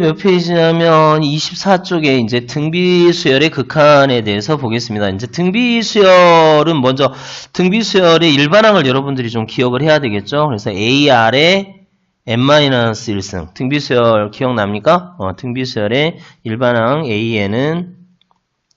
몇 페이지냐면 24쪽에 이제 등비수열의 극한에 대해서 보겠습니다. 이제 등비수열은 먼저 등비수열의 일반항을 여러분들이 좀 기억을 해야 되겠죠. 그래서 AR의 n-1승. 등비수열 기억납니까? 등비수열의 일반항 A에는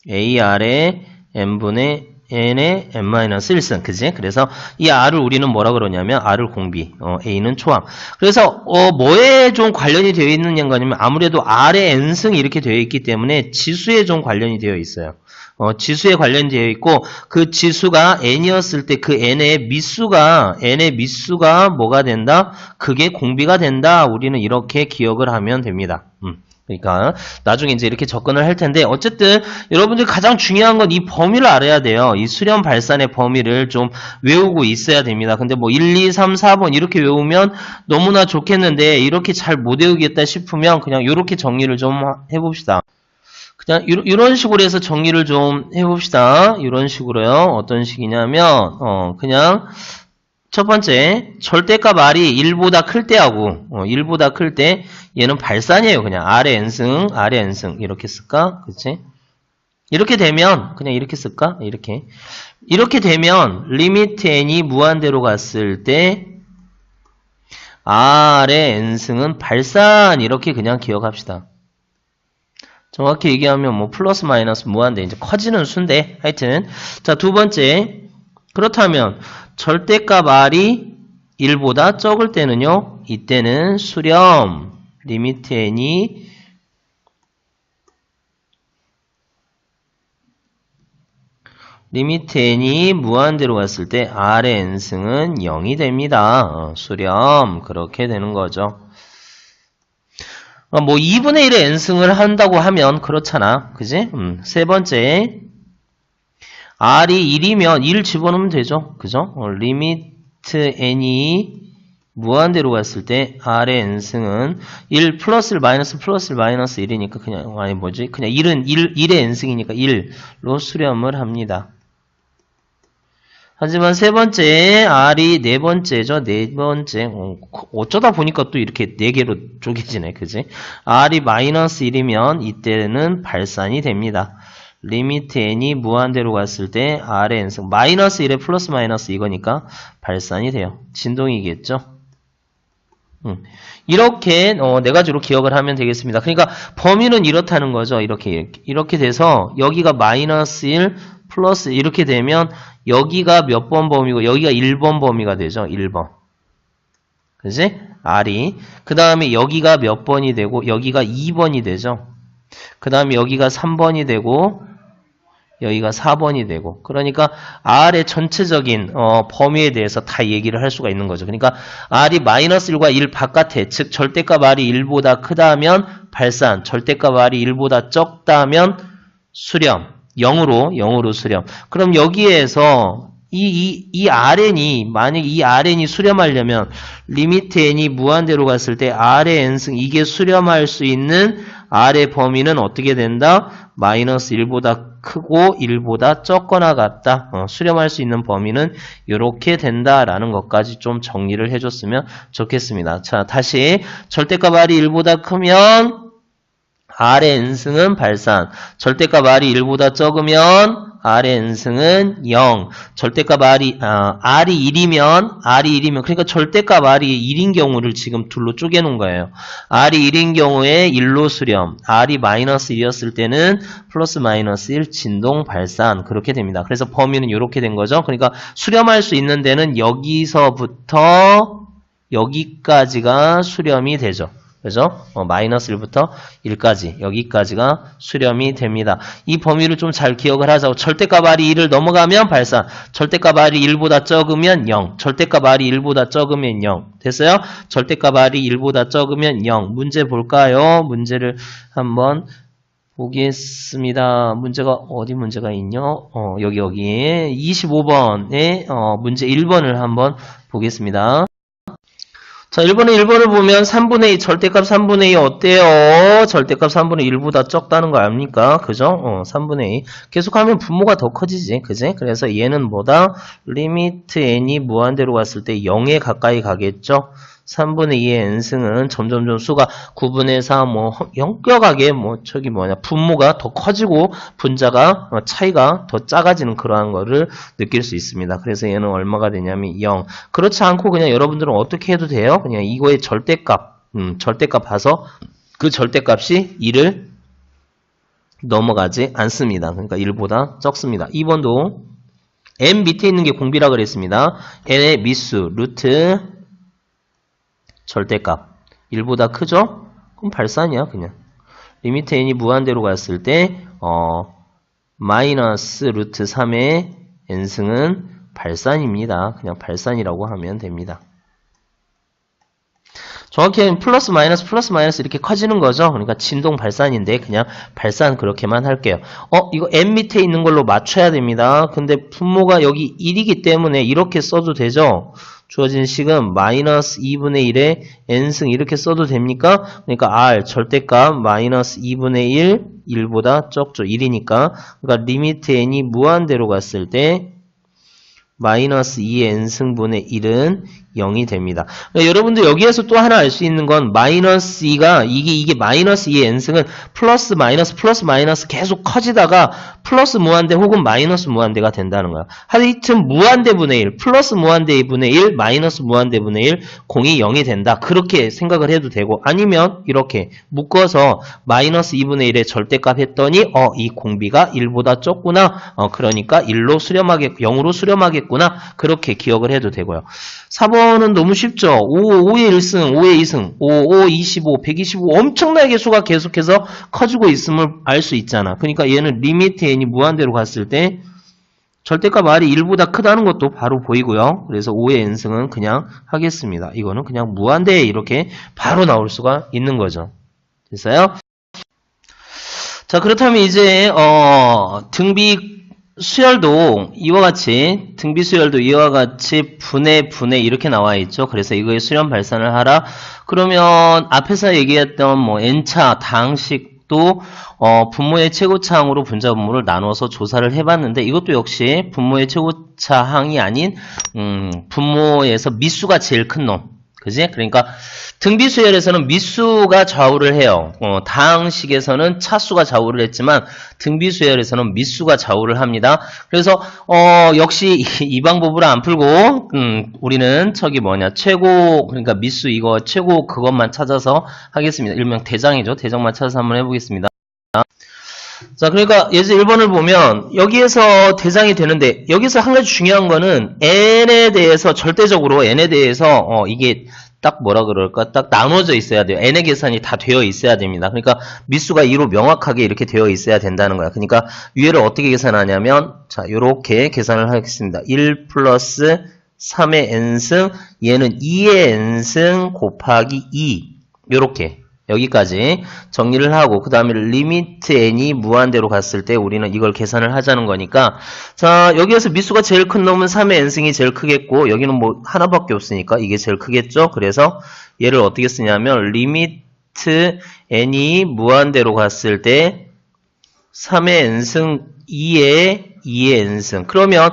AR의 n분의 n의 n-1승. 그지? 그래서 이 R을 우리는 뭐라 그러냐면 R을 공비, A는 초항. 그래서 뭐에 좀 관련이 되어 있는 양가냐면 아무래도 R의 n승이 이렇게 되어 있기 때문에 지수에 좀 관련이 되어 있어요. 지수에 관련되어 있고 그 지수가 n이었을 때 그 n의 미수가 뭐가 된다? 그게 공비가 된다. 우리는 이렇게 기억을 하면 됩니다. 그러니까 나중에 이제 이렇게 접근을 할 텐데 어쨌든 여러분들 가장 중요한 건 이 범위를 알아야 돼요. 이 수렴 발산의 범위를 좀 외우고 있어야 됩니다. 근데 뭐 1, 2, 3, 4번 이렇게 외우면 너무나 좋겠는데 이렇게 잘 못 외우겠다 싶으면 그냥 이렇게 정리를 좀 해봅시다. 그냥 이런 식으로 해서 정리를 좀 해봅시다. 이런 식으로요. 어떤 식이냐면 그냥 첫 번째 절대값 R이 1보다 클 때하고 1보다 클 때 얘는 발산이에요. 그냥 R의 n승 이렇게 쓸까? 그치? 이렇게 되면 그냥 이렇게 쓸까? 이렇게 되면 리미트 n이 무한대로 갔을 때 R의 n승은 발산 이렇게 그냥 기억합시다. 정확히 얘기하면 뭐 플러스 마이너스 무한대 이제 커지는 수인데 하여튼 자 두 번째 그렇다면 절대값 R이 1보다 적을 때는요 이때는 수렴 리미트 n이 무한대로 갔을 때 R의 n승은 0이 됩니다. 수렴 그렇게 되는 거죠. 뭐 2분의 1의 n승을 한다고 하면 그렇잖아. 그지? 세 번째 R이 1이면 1 집어넣으면 되죠. 그죠? 리미트 n이 무한대로 갔을 때 R의 n승은 1 플러스 마이너스 1이니까 그냥 그냥 1의 n승이니까 1로 수렴을 합니다. 하지만 세 번째 R이 네 번째죠. 네 번째 어쩌다 보니까 또 이렇게 네 개로 쪼개지네. 그지? R이 마이너스 1이면 이때는 발산이 됩니다. 리미트 n이 무한대로 갔을 때 R의 n승 마이너스 1에 플러스 마이너스 이거니까 발산이 돼요. 진동이겠죠? 이렇게 네 가지로 기억을 하면 되겠습니다. 그러니까 범위는 이렇다는 거죠. 이렇게 돼서 여기가 마이너스 1 플러스 이렇게 되면 여기가 몇 번 범위고 여기가 1번 범위가 되죠. 1번. 그지? R이. 그 다음에 여기가 몇 번이 되고 여기가 2번이 되죠. 그 다음에 여기가 3번이 되고 여기가 4번이 되고 그러니까 R의 전체적인 범위에 대해서 다 얘기를 할 수가 있는 거죠. 그러니까 R이 마이너스 1과 1 바깥에 즉 절대값 R이 1보다 크다면 발산 절대값 R이 1보다 적다면 수렴 0으로 수렴. 그럼 여기에서 이 RN이 만약에 이 RN이 수렴하려면 리미트 n이 무한대로 갔을 때 R의 n승 이게 수렴할 수 있는 R의 범위는 어떻게 된다? 마이너스 1보다 크고 1보다 적거나 같다. 수렴할 수 있는 범위는 이렇게 된다라는 것까지 좀 정리를 해줬으면 좋겠습니다. 자, 다시 절대값 R이 1보다 크면 R의 n승은 발산. 절대값 R이 1보다 적으면 R의 n승은 0. 절대값 R이 1이면 그러니까 절대값 R이 1인 경우를 지금 둘로 쪼개놓은 거예요. R이 1인 경우에 1로 수렴. R이 마이너스 1이었을 때는 플러스 마이너스 1 진동 발산. 그렇게 됩니다. 그래서 범위는 이렇게 된 거죠. 그러니까 수렴할 수 있는 데는 여기서부터 여기까지가 수렴이 되죠. 그죠? 마이너스 1부터 1까지 여기까지가 수렴이 됩니다. 이 범위를 좀 잘 기억을 하자고. 절대값 R이 1을 넘어가면 발산. 절대값 R이 1보다 적으면 0. 절대값 R이 1보다 적으면 0. 됐어요? 절대값 R이 1보다 적으면 0. 문제 볼까요? 문제를 한번 보겠습니다. 문제가 어디 문제가 있냐? 여기 25번에 문제 1번을 한번 보겠습니다. 자, 1번을 보면 3분의 2, 절대값 3분의 2 어때요? 절대값 3분의 1보다 적다는 거 압니까? 그죠? 3분의 2. 계속하면 분모가 더 커지지. 그지? 그래서 얘는 뭐다? 리미트 n이 무한대로 갔을 때 0에 가까이 가겠죠? 3분의 2의 n승은 점점점 수가 9분의 4 뭐 영격하게 뭐 저기 뭐냐 분모가 더 커지고 분자가 차이가 더 작아지는 그러한 거를 느낄 수 있습니다. 그래서 얘는 얼마가 되냐면 0. 그렇지 않고 그냥 여러분들은 어떻게 해도 돼요. 그냥 이거의 절대값 절대값 봐서 그 절대값이 1을 넘어가지 않습니다. 그러니까 1보다 적습니다. 2번도 n 밑에 있는 게 공비라 그랬습니다. n의 미수 루트 절대값 1보다 크죠? 그럼 발산이야 그냥. 리미트 n이 무한대로 갔을 때 마이너스 루트 3의 n승은 발산입니다. 그냥 발산이라고 하면 됩니다. 정확히 플러스 마이너스 이렇게 커지는 거죠. 그러니까 진동 발산인데 그냥 발산 그렇게만 할게요. 이거 n 밑에 있는 걸로 맞춰야 됩니다. 근데 분모가 여기 1이기 때문에 이렇게 써도 되죠. 주어진 식은 마이너스 2분의 1에 n승 이렇게 써도 됩니까? 그러니까 r 절대값 마이너스 2분의 1 1보다 적죠. 1이니까. 그러니까 리미트 n이 무한대로 갔을 때 마이너스 2n승분의 1은 0이 됩니다. 그러니까 여러분들 여기에서 또 하나 알 수 있는 건 마이너스 2가 이게 마이너스 2의 n승은 플러스 마이너스 계속 커지다가 플러스 무한대 혹은 마이너스 무한대가 된다는 거야. 하여튼 무한대분의 1, 플러스 무한대분의 1, 마이너스 무한대분의 1, 공이 0이 된다. 그렇게 생각을 해도 되고 아니면 이렇게 묶어서 마이너스 2분의 1의 절대값 했더니 이 공비가 1보다 적구나. 그러니까 1로 수렴하게 0으로 수렴하겠구나. 그렇게 기억을 해도 되고요. 4번은 너무 쉽죠. 5의 1승, 5의 2승, 5, 25, 125 엄청나게 수가 계속해서 커지고 있음을 알 수 있잖아. 그러니까 얘는 리미트 n이 무한대로 갔을 때 절대값 r이 1보다 크다는 것도 바로 보이고요. 그래서 5의 n승은 그냥 하겠습니다. 이거는 그냥 무한대에 이렇게 바로 나올 수가 있는 거죠. 됐어요? 자, 그렇다면 이제 등비 수열도 이와 같이 분해 이렇게 나와 있죠. 그래서 이거의 수렴 발산을 하라. 그러면 앞에서 얘기했던 뭐 n차 다항식도 분모의 최고차항으로 분자 분모를 나눠서 조사를 해봤는데 이것도 역시 분모의 최고차항이 아닌 분모에서 미수가 제일 큰 놈. 그지? 그러니까 등비수열에서는 미수가 좌우를 해요. 다항식에서는 차수가 좌우를 했지만 등비수열에서는 미수가 좌우를 합니다. 그래서 역시 이 방법으로 안 풀고 우리는 최고 그러니까 미수 이거 최고 그것만 찾아서 하겠습니다. 일명 대장이죠. 대장만 찾아서 한번 해보겠습니다. 자, 그러니까 예제 1번을 보면 여기에서 대장이 되는데 여기서 한 가지 중요한 거는 n에 대해서 절대적으로 n에 대해서 이게 딱 딱 나눠져 있어야 돼요. n의 계산이 다 되어 있어야 됩니다. 그러니까 미수가 2로 명확하게 이렇게 되어 있어야 된다는 거야. 그러니까 위에를 어떻게 계산하냐면 자, 요렇게 계산을 하겠습니다. 1 플러스 3의 n승 얘는 2의 n승 곱하기 2 요렇게 여기까지 정리를 하고 그 다음에 리미트 n이 무한대로 갔을 때 우리는 이걸 계산을 하자는 거니까 자 여기에서 미수가 제일 큰 놈은 3의 n승이 제일 크겠고 여기는 뭐 하나밖에 없으니까 이게 제일 크겠죠. 그래서 얘를 어떻게 쓰냐면 리미트 n이 무한대로 갔을 때 3의 n승 2의 n승 그러면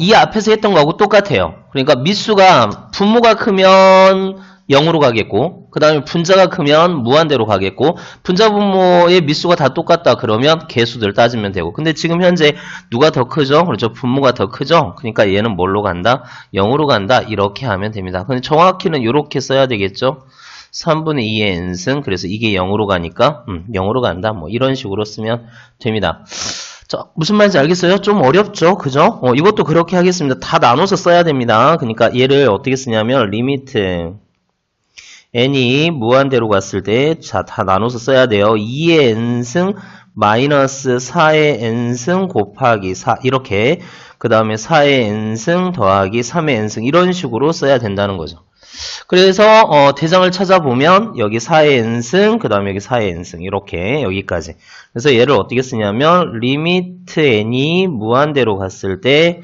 이 앞에서 했던 거하고 똑같아요. 그러니까 미수가 분모가 크면 0으로 가겠고 그 다음에 분자가 크면 무한대로 가겠고 분자 분모의 미수가 다 똑같다 그러면 개수들 따지면 되고 근데 지금 현재 누가 더 크죠? 그렇죠. 분모가 더 크죠? 그러니까 얘는 뭘로 간다? 0으로 간다 이렇게 하면 됩니다. 근데 정확히는 이렇게 써야 되겠죠? 3분의 2의 n승 그래서 이게 0으로 가니까 0으로 간다 뭐 이런 식으로 쓰면 됩니다. 자, 무슨 말인지 알겠어요? 좀 어렵죠? 그죠? 이것도 그렇게 하겠습니다. 다 나눠서 써야 됩니다. 그러니까 얘를 어떻게 쓰냐면 리미트 n이 무한대로 갔을 때, 자, 다 나눠서 써야 돼요. 2의 n승 마이너스 4의 n승 곱하기 4, 이렇게. 그 다음에 4의 n승 더하기 3의 n승, 이런 식으로 써야 된다는 거죠. 그래서, 대장을 찾아보면, 여기 4의 n승, 그 다음에 여기 4의 n승, 이렇게, 여기까지. 그래서 얘를 어떻게 쓰냐면, 리미트 n이 무한대로 갔을 때,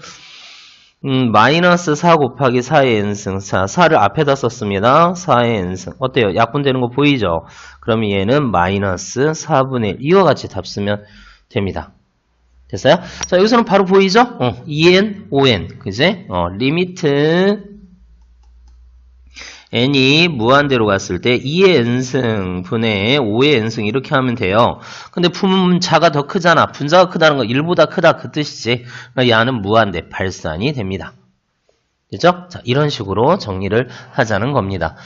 마이너스 4 곱하기 4의 n승. 자, 4를 앞에다 썼습니다. 4의 n승. 어때요? 약분되는 거 보이죠? 그러면 얘는 마이너스 4분의 1. 이와 같이 답 쓰면 됩니다. 됐어요? 자, 여기서는 바로 보이죠? 2n, 5n. 그지? 리미트 n이 무한대로 갔을 때 2의 n승 분의 5의 n승 이렇게 하면 돼요. 근데 분자가 더 크잖아. 분자가 크다는 거 1보다 크다 그 뜻이지. 그러니까 야는 무한대 발산이 됩니다. 그죠? 자, 이런 식으로 정리를 하자는 겁니다.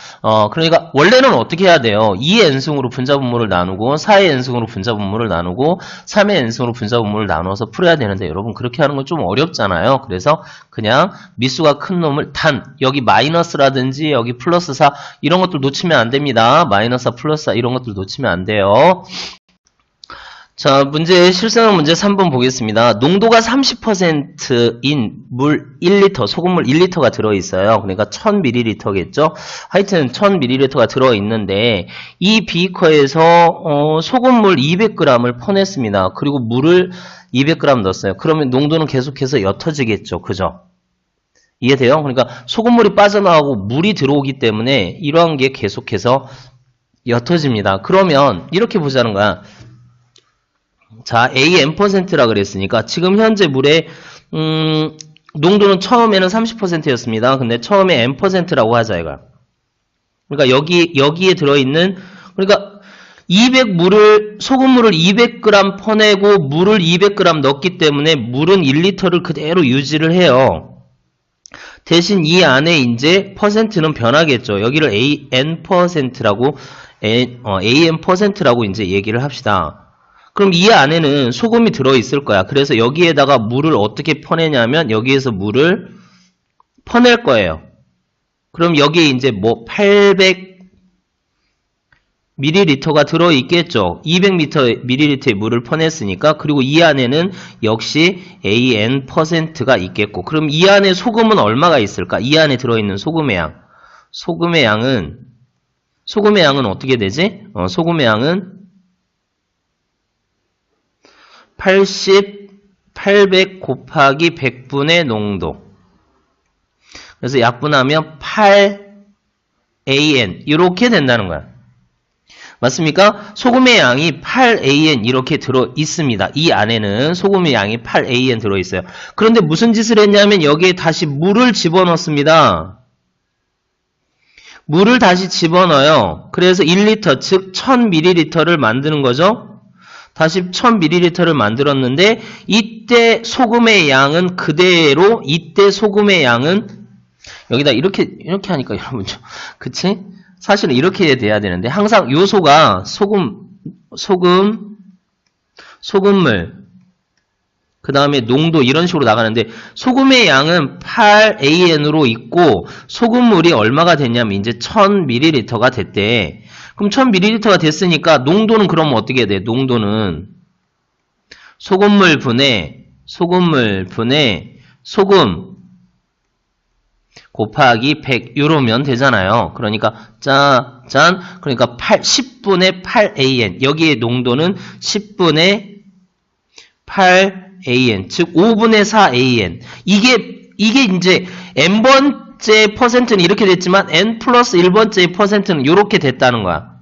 그러니까 원래는 어떻게 해야 돼요? 2의 n승으로 분자분모를 나누고 4의 n승으로 분자분모를 나누고 3의 n승으로 분자분모를 나눠서 풀어야 되는데 여러분 그렇게 하는 건 좀 어렵잖아요. 그래서 그냥 미수가 큰 놈을 여기 마이너스라든지 여기 플러스 4 이런 것들 놓치면 안 됩니다. 마이너스 4 플러스 4 이런 것들 놓치면 안 돼요. 자, 실생활 문제 3번 보겠습니다. 농도가 30%인 물 1리터, 소금물 1리터가 들어있어요. 그러니까 1000ml겠죠? 하여튼 1000ml가 들어있는데, 이 비커에서, 소금물 200g을 퍼냈습니다. 그리고 물을 200g 넣었어요. 그러면 농도는 계속해서 옅어지겠죠? 그죠? 이해돼요? 그러니까 소금물이 빠져나가고 물이 들어오기 때문에 이러한 게 계속해서 옅어집니다. 그러면 이렇게 보자는 거야. 자, AN%라 그랬으니까 지금 현재 물의 농도는 처음에는 30%였습니다. 근데 처음에 N%라고 하자 이거. 그러니까 여기에 들어있는 그러니까 소금물을 200g 퍼내고 물을 200g 넣었기 때문에 물은 1리터를 그대로 유지를 해요. 대신 이 안에 이제 퍼센트는 변하겠죠. 여기를 AN%라고 AN%라고 이제 얘기를 합시다. 그럼 이 안에는 소금이 들어있을 거야. 그래서 여기에다가 물을 어떻게 퍼내냐면 여기에서 물을 퍼낼 거예요. 그럼 여기에 이제 800ml가 들어있겠죠. 200ml의 물을 퍼냈으니까. 그리고 이 안에는 역시 AN%가 있겠고. 그럼 이 안에 소금은 얼마가 있을까? 이 안에 들어있는 소금의 양. 소금의 양은 어떻게 되지? 소금의 양은 800 곱하기 100분의 농도. 그래서 약분하면 8AN 이렇게 된다는 거야. 맞습니까? 소금의 양이 8AN 이렇게 들어 있습니다. 이 안에는 소금의 양이 8AN 들어 있어요. 그런데 무슨 짓을 했냐면 여기에 다시 물을 집어넣습니다. 물을 다시 집어넣어요. 그래서 1리터 즉 1000ml를 만드는 거죠. 다시 1000ml를 만들었는데 이때 소금의 양은 그대로 소금의 양은 여기다 이렇게 하니까 여러분 그치? 사실은 이렇게 돼야 되는데 항상 요소가 소금물 그 다음에 농도 이런 식으로 나가는데 소금의 양은 8AN으로 있고 소금물이 얼마가 됐냐면 이제 1000ml가 됐대. 그럼 1000ml가 됐으니까 농도는 그럼 어떻게 돼? 농도는 소금물 분의 소금 곱하기 100 이러면 되잖아요. 그러니까 짠 그러니까 10분의 8AN 여기에 농도는 10분의 8AN 즉 5분의 4AN 이게 이제 n번 째 퍼센트는 이렇게 됐지만 n 플러스 1번째의 퍼센트는 이렇게 됐다는 거야.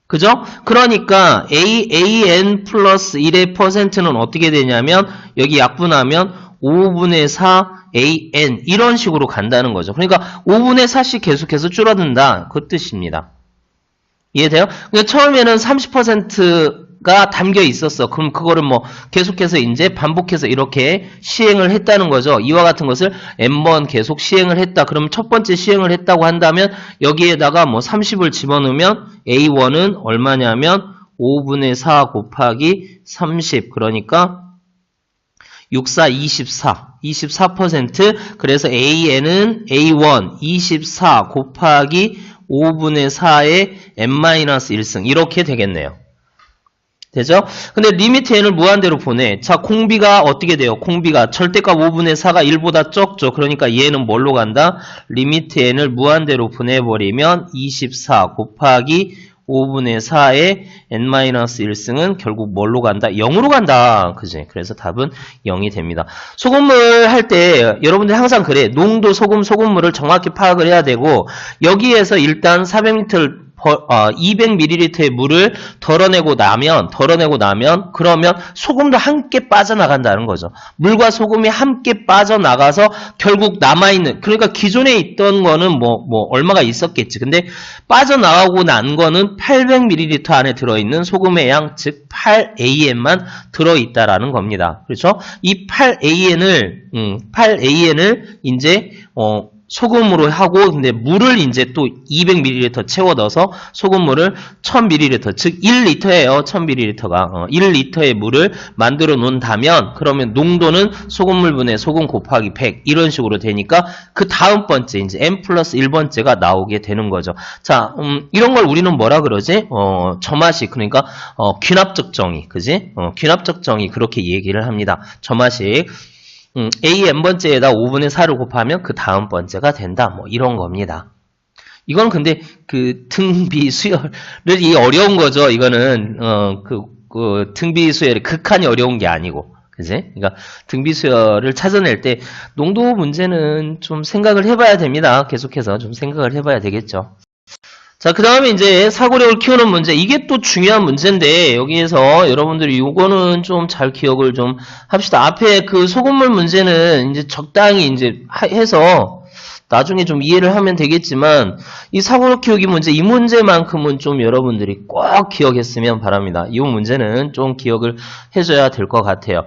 그죠? 그러니까 AN 플러스 1의 퍼센트는 어떻게 되냐면 여기 약분하면 5분의 4 AN 이런 식으로 간다는 거죠. 그러니까 5분의 4씩 계속해서 줄어든다. 그 뜻입니다. 이해돼요? 그러니까 처음에는 30%가 담겨 있었어. 그럼 그거를 계속해서 이제 반복해서 이렇게 시행을 했다는 거죠. 이와 같은 것을 n번 계속 시행을 했다. 그럼 첫 번째 시행을 했다고 한다면 여기에다가 30을 집어넣으면 A1은 얼마냐면 5분의 4 곱하기 30 그러니까 64, 24% 그래서 AN은 A1 24 곱하기 5분의 4의 n-1승 이렇게 되겠네요. 되죠? 근데 리미트 n을 무한대로 보내. 자, 공비가 어떻게 돼요? 공비가 절대값 5분의 4가 1보다 적죠. 그러니까 얘는 뭘로 간다? 리미트 n을 무한대로 보내버리면 24 곱하기 5분의 4의 n-1승은 결국 뭘로 간다? 0으로 간다. 그지? 그래서 답은 0이 됩니다. 소금물 할 때 여러분들 항상 그래. 농도 소금물을 정확히 파악을 해야 되고 여기에서 일단 400ml 200ml의 물을 덜어내고 나면 그러면 소금도 함께 빠져나간다는 거죠. 물과 소금이 함께 빠져나가서 결국 남아있는, 그러니까 기존에 있던 거는 뭐 얼마가 있었겠지. 근데 빠져나가고 난 거는 800ml 안에 들어있는 소금의 양, 즉 8AN만 들어있다라는 겁니다. 그렇죠? 이 8AN을 이제 소금으로 하고, 근데 물을 이제 또 200ml 채워 넣어서 소금물을 1000ml, 즉 1리터예요. 1000ml가 1리터의 물을 만들어 놓는다면 그러면 농도는 소금물 분의 소금 곱하기 100 이런 식으로 되니까 그 다음 번째 이제 n 플러스 1번째가 나오게 되는 거죠. 자, 이런 걸 우리는 뭐라 그러지? 점화식, 그러니까 귀납적 정의, 그지? 귀납적 정의 그렇게 얘기를 합니다. 점화식. A n번째에다 5분의 4를 곱하면 그 다음 번째가 된다. 뭐 이런 겁니다. 이건 근데 그 등비 수열이 어려운 거죠. 이거는 그 등비 수열이 극한이 어려운 게 아니고, 그지? 그러니까 등비 수열을 찾아낼 때 농도 문제는 좀 생각을 해봐야 됩니다. 계속해서 좀 생각을 해봐야 되겠죠. 자, 그 다음에 이제 사고력을 키우는 문제. 이게 또 중요한 문제인데, 여기에서 여러분들이 이거는 좀 잘 기억을 좀 합시다. 앞에 그 소금물 문제는 이제 적당히 이제 해서 나중에 좀 이해를 하면 되겠지만, 이 사고력 키우기 문제, 이 문제만큼은 좀 여러분들이 꼭 기억했으면 바랍니다. 이 문제는 좀 기억을 해줘야 될 것 같아요.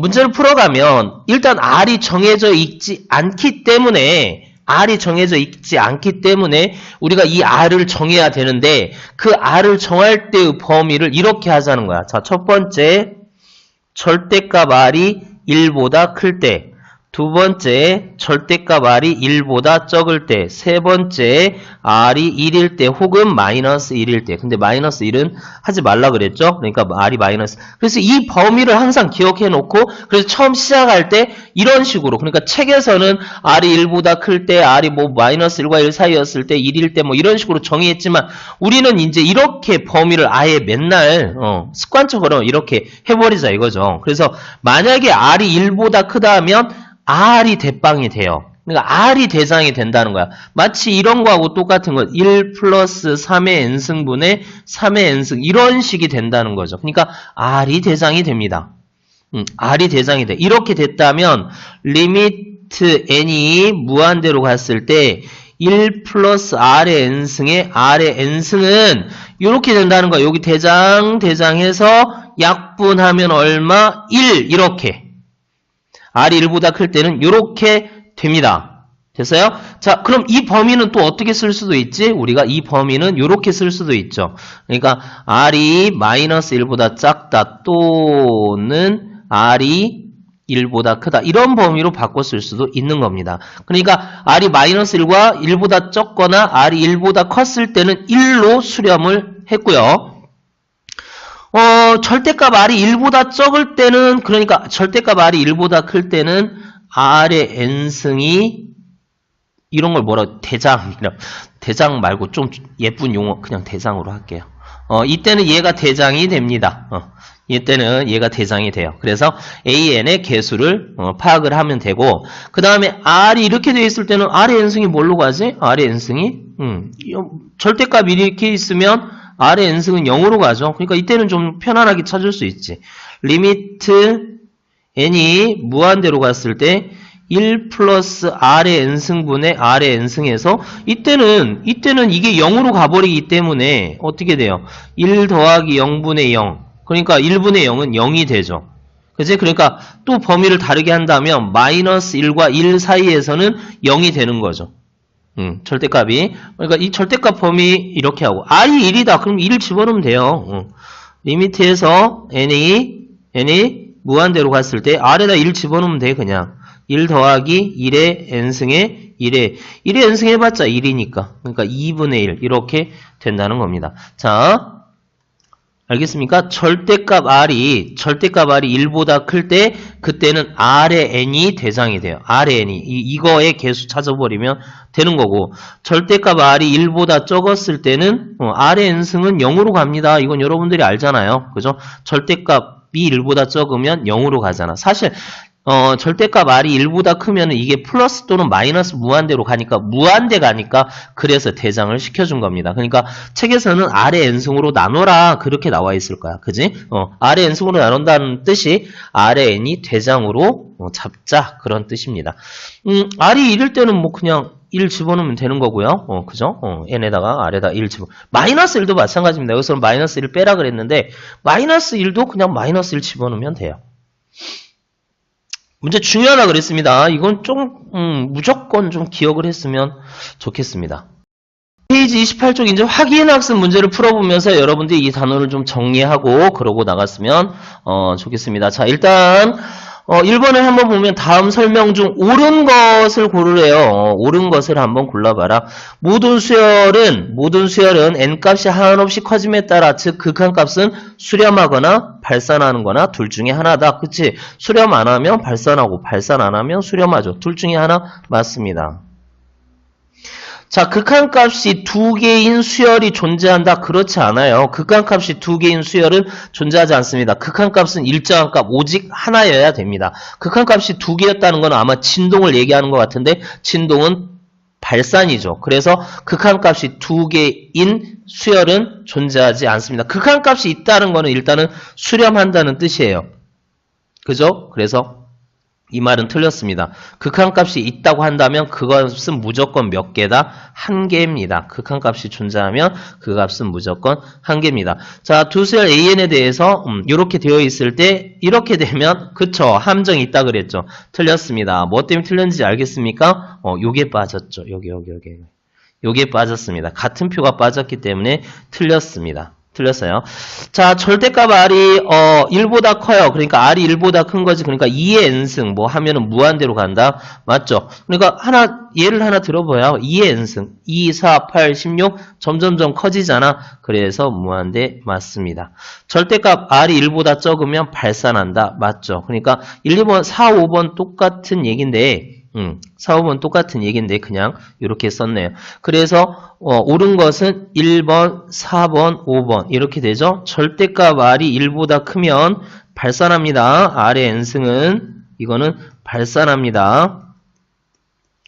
문제를 풀어가면, 일단 R이 정해져 있지 않기 때문에, 우리가 이 R을 정해야 되는데 그 R을 정할 때의 범위를 이렇게 하자는 거야. 자, 첫 번째, 절대값 R이 1보다 클 때. 두 번째, 절대값 R이 1보다 적을 때. 세 번째, R이 1일 때 혹은 마이너스 1일 때. 근데 마이너스 1은 하지 말라 그랬죠? 그러니까 R이 마이너스. 그래서 이 범위를 항상 기억해 놓고, 그래서 처음 시작할 때 이런 식으로, 그러니까 책에서는 R이 1보다 클 때, R이 뭐 마이너스 1과 1 사이였을 때, 1일 때 뭐 이런 식으로 정의했지만, 우리는 이제 이렇게 범위를 아예 맨날 습관적으로 이렇게 해버리자 이거죠. 그래서 만약에 R이 1보다 크다 하면 R이 대빵이 돼요. 그러니까 R이 대장이 된다는 거야. 마치 이런 거하고 똑같은 거. 1 플러스 3의 n승분의 3의 n승 이런 식이 된다는 거죠. 그러니까 R이 대장이 됩니다. R이 대장이 돼. 이렇게 됐다면 리미트 n이 무한대로 갔을 때 1 플러스 R의 n승의 R의 n승은 이렇게 된다는 거야. 여기 대장해서 약분하면 얼마? 1 이렇게. R이 1보다 클 때는 이렇게 됩니다. 됐어요? 자, 그럼 이 범위는 또 어떻게 쓸 수도 있지? 우리가 이 범위는 이렇게 쓸 수도 있죠. 그러니까 R이 마이너스 1보다 작다 또는 R이 1보다 크다. 이런 범위로 바꿔 쓸 수도 있는 겁니다. 그러니까 R이 마이너스 1과 1보다 적거나 R이 1보다 컸을 때는 1로 수렴을 했고요. 절대값 R이 1보다 적을 때는, 그러니까 절대값 R이 1보다 클 때는 R의 n승이 이런 걸 대장 말고 좀 예쁜 용어 그냥 대장으로 할게요. 이때는 얘가 대장이 됩니다. 이때는 얘가 대장이 돼요. 그래서 AN의 개수를 파악을 하면 되고, 그 다음에 R이 이렇게 되어 있을 때는 R의 n승이 뭘로 가지? R의 n승이 절대값 이렇게 있으면 R의 n승은 0으로 가죠. 그러니까 이때는 좀 편안하게 찾을 수 있지. 리미트 n이 무한대로 갔을 때 1 플러스 R의 n승분의 R의 n승에서 이때는 이게 0으로 가버리기 때문에 어떻게 돼요? 1 더하기 0분의 0. 그러니까 1분의 0은 0이 되죠. 그치? 그러니까 또 범위를 다르게 한다면 마이너스 1과 1 사이에서는 0이 되는 거죠. 절대값이. 그러니까 이 절대값 범위 이렇게 하고 R이 1이다. 그럼 1을 집어넣으면 돼요. 리미트에서 n이 무한대로 갔을 때 R에다 1 집어넣으면 돼. 그냥 1 더하기 1의 n승의 1의 n승 해봤자 1이니까. 그러니까 2분의 1 이렇게 된다는 겁니다. 자, 알겠습니까? 절대값 R이 1보다 클 때 그때는 R의 n이 대장이 돼요. R의 n이 이거의 개수 찾아버리면 되는 거고, 절대값 R이 1보다 적었을 때는 R의 n승은 0으로 갑니다. 이건 여러분들이 알잖아요. 그죠? 절대값이 1보다 적으면 0으로 가잖아. 사실 절대값 R이 1보다 크면은 이게 플러스 또는 마이너스 무한대로 가니까, 무한대 가니까, 그래서 대장을 시켜준 겁니다. 그러니까, 책에서는 R의 n승으로 나눠라. 그렇게 나와 있을 거야. 그지? R의 n승으로 나눈다는 뜻이, R의 n이 대장으로 잡자. 그런 뜻입니다. R이 1일 때는 뭐 그냥 1 집어넣으면 되는 거고요. 그죠? n에다가 R에다 1 마이너스 1도 마찬가지입니다. 여기서는 마이너스 1 빼라 그랬는데, 마이너스 1도 그냥 마이너스 1 집어넣으면 돼요. 문제 중요하다 그랬습니다. 이건 좀 무조건 좀 기억을 했으면 좋겠습니다. 페이지 28쪽 이제 확인학습 문제를 풀어보면서 여러분들이 이 단어를 좀 정리하고 그러고 나갔으면 좋겠습니다. 자, 일단 1번을 한번 보면 다음 설명 중 옳은 것을 고르래요. 옳은 것을 한번 골라봐라. 모든 수열은 n값이 한없이 커짐에 따라 즉 극한값은 수렴하거나 발산하는 거나 둘 중에 하나다. 그치? 수렴 안 하면 발산하고 발산 안 하면 수렴하죠. 둘 중에 하나 맞습니다. 자, 극한값이 두 개인 수열이 존재한다? 그렇지 않아요. 극한값이 두 개인 수열은 존재하지 않습니다. 극한값은 일정한 값, 오직 하나여야 됩니다. 극한값이 두 개였다는 건 아마 진동을 얘기하는 것 같은데 진동은 발산이죠. 그래서 극한값이 두 개인 수열은 존재하지 않습니다. 극한값이 있다는 거는 일단은 수렴한다는 뜻이에요. 그죠? 그래서 이 말은 틀렸습니다. 극한값이 있다고 한다면 그것은 무조건 몇 개다? 한 개입니다. 극한값이 존재하면 그 값은 무조건 한 개입니다. 자, 두 수열 AN에 대해서 이렇게 되어 있을 때 이렇게 되면 그쵸? 함정이 있다 그랬죠. 틀렸습니다. 뭐 때문에 틀렸는지 알겠습니까? 요게 빠졌죠. 요게 빠졌습니다. 같은 표가 빠졌기 때문에 틀렸습니다. 틀렸어요. 자, 절대값 R이 1보다 커요. 그러니까 R이 1보다 큰 거지. 그러니까 2의 n승 뭐 하면은 무한대로 간다. 맞죠? 그러니까 예를 하나 들어봐요. 2의 n승 2, 4, 8, 16 점점점 커지잖아. 그래서 무한대 맞습니다. 절대값 R이 1보다 적으면 발산한다. 맞죠? 그러니까 1, 2번, 4, 5번 똑같은 얘기인데 4, 5번 똑같은 얘기인데 그냥 이렇게 썼네요. 그래서 옳은 것은 1번, 4번, 5번 이렇게 되죠. 절대값 R이 1보다 크면 발산합니다. R의 n승은 이거는 발산합니다.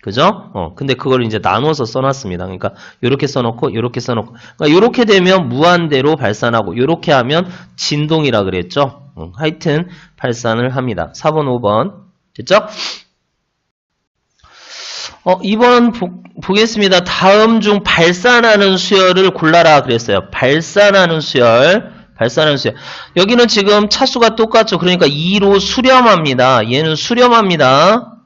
그죠? 근데 그걸 이제 나눠서 써놨습니다. 그러니까 이렇게 써놓고 이렇게 써놓고 그러니까 이렇게 되면 무한대로 발산하고 이렇게 하면 진동이라 그랬죠. 하여튼 발산을 합니다. 4번, 5번 됐죠? 2번 보겠습니다. 다음 중 발산하는 수열을 골라라 그랬어요. 발산하는 수열. 여기는 지금 차수가 똑같죠. 그러니까 2로 수렴합니다. 얘는 수렴합니다.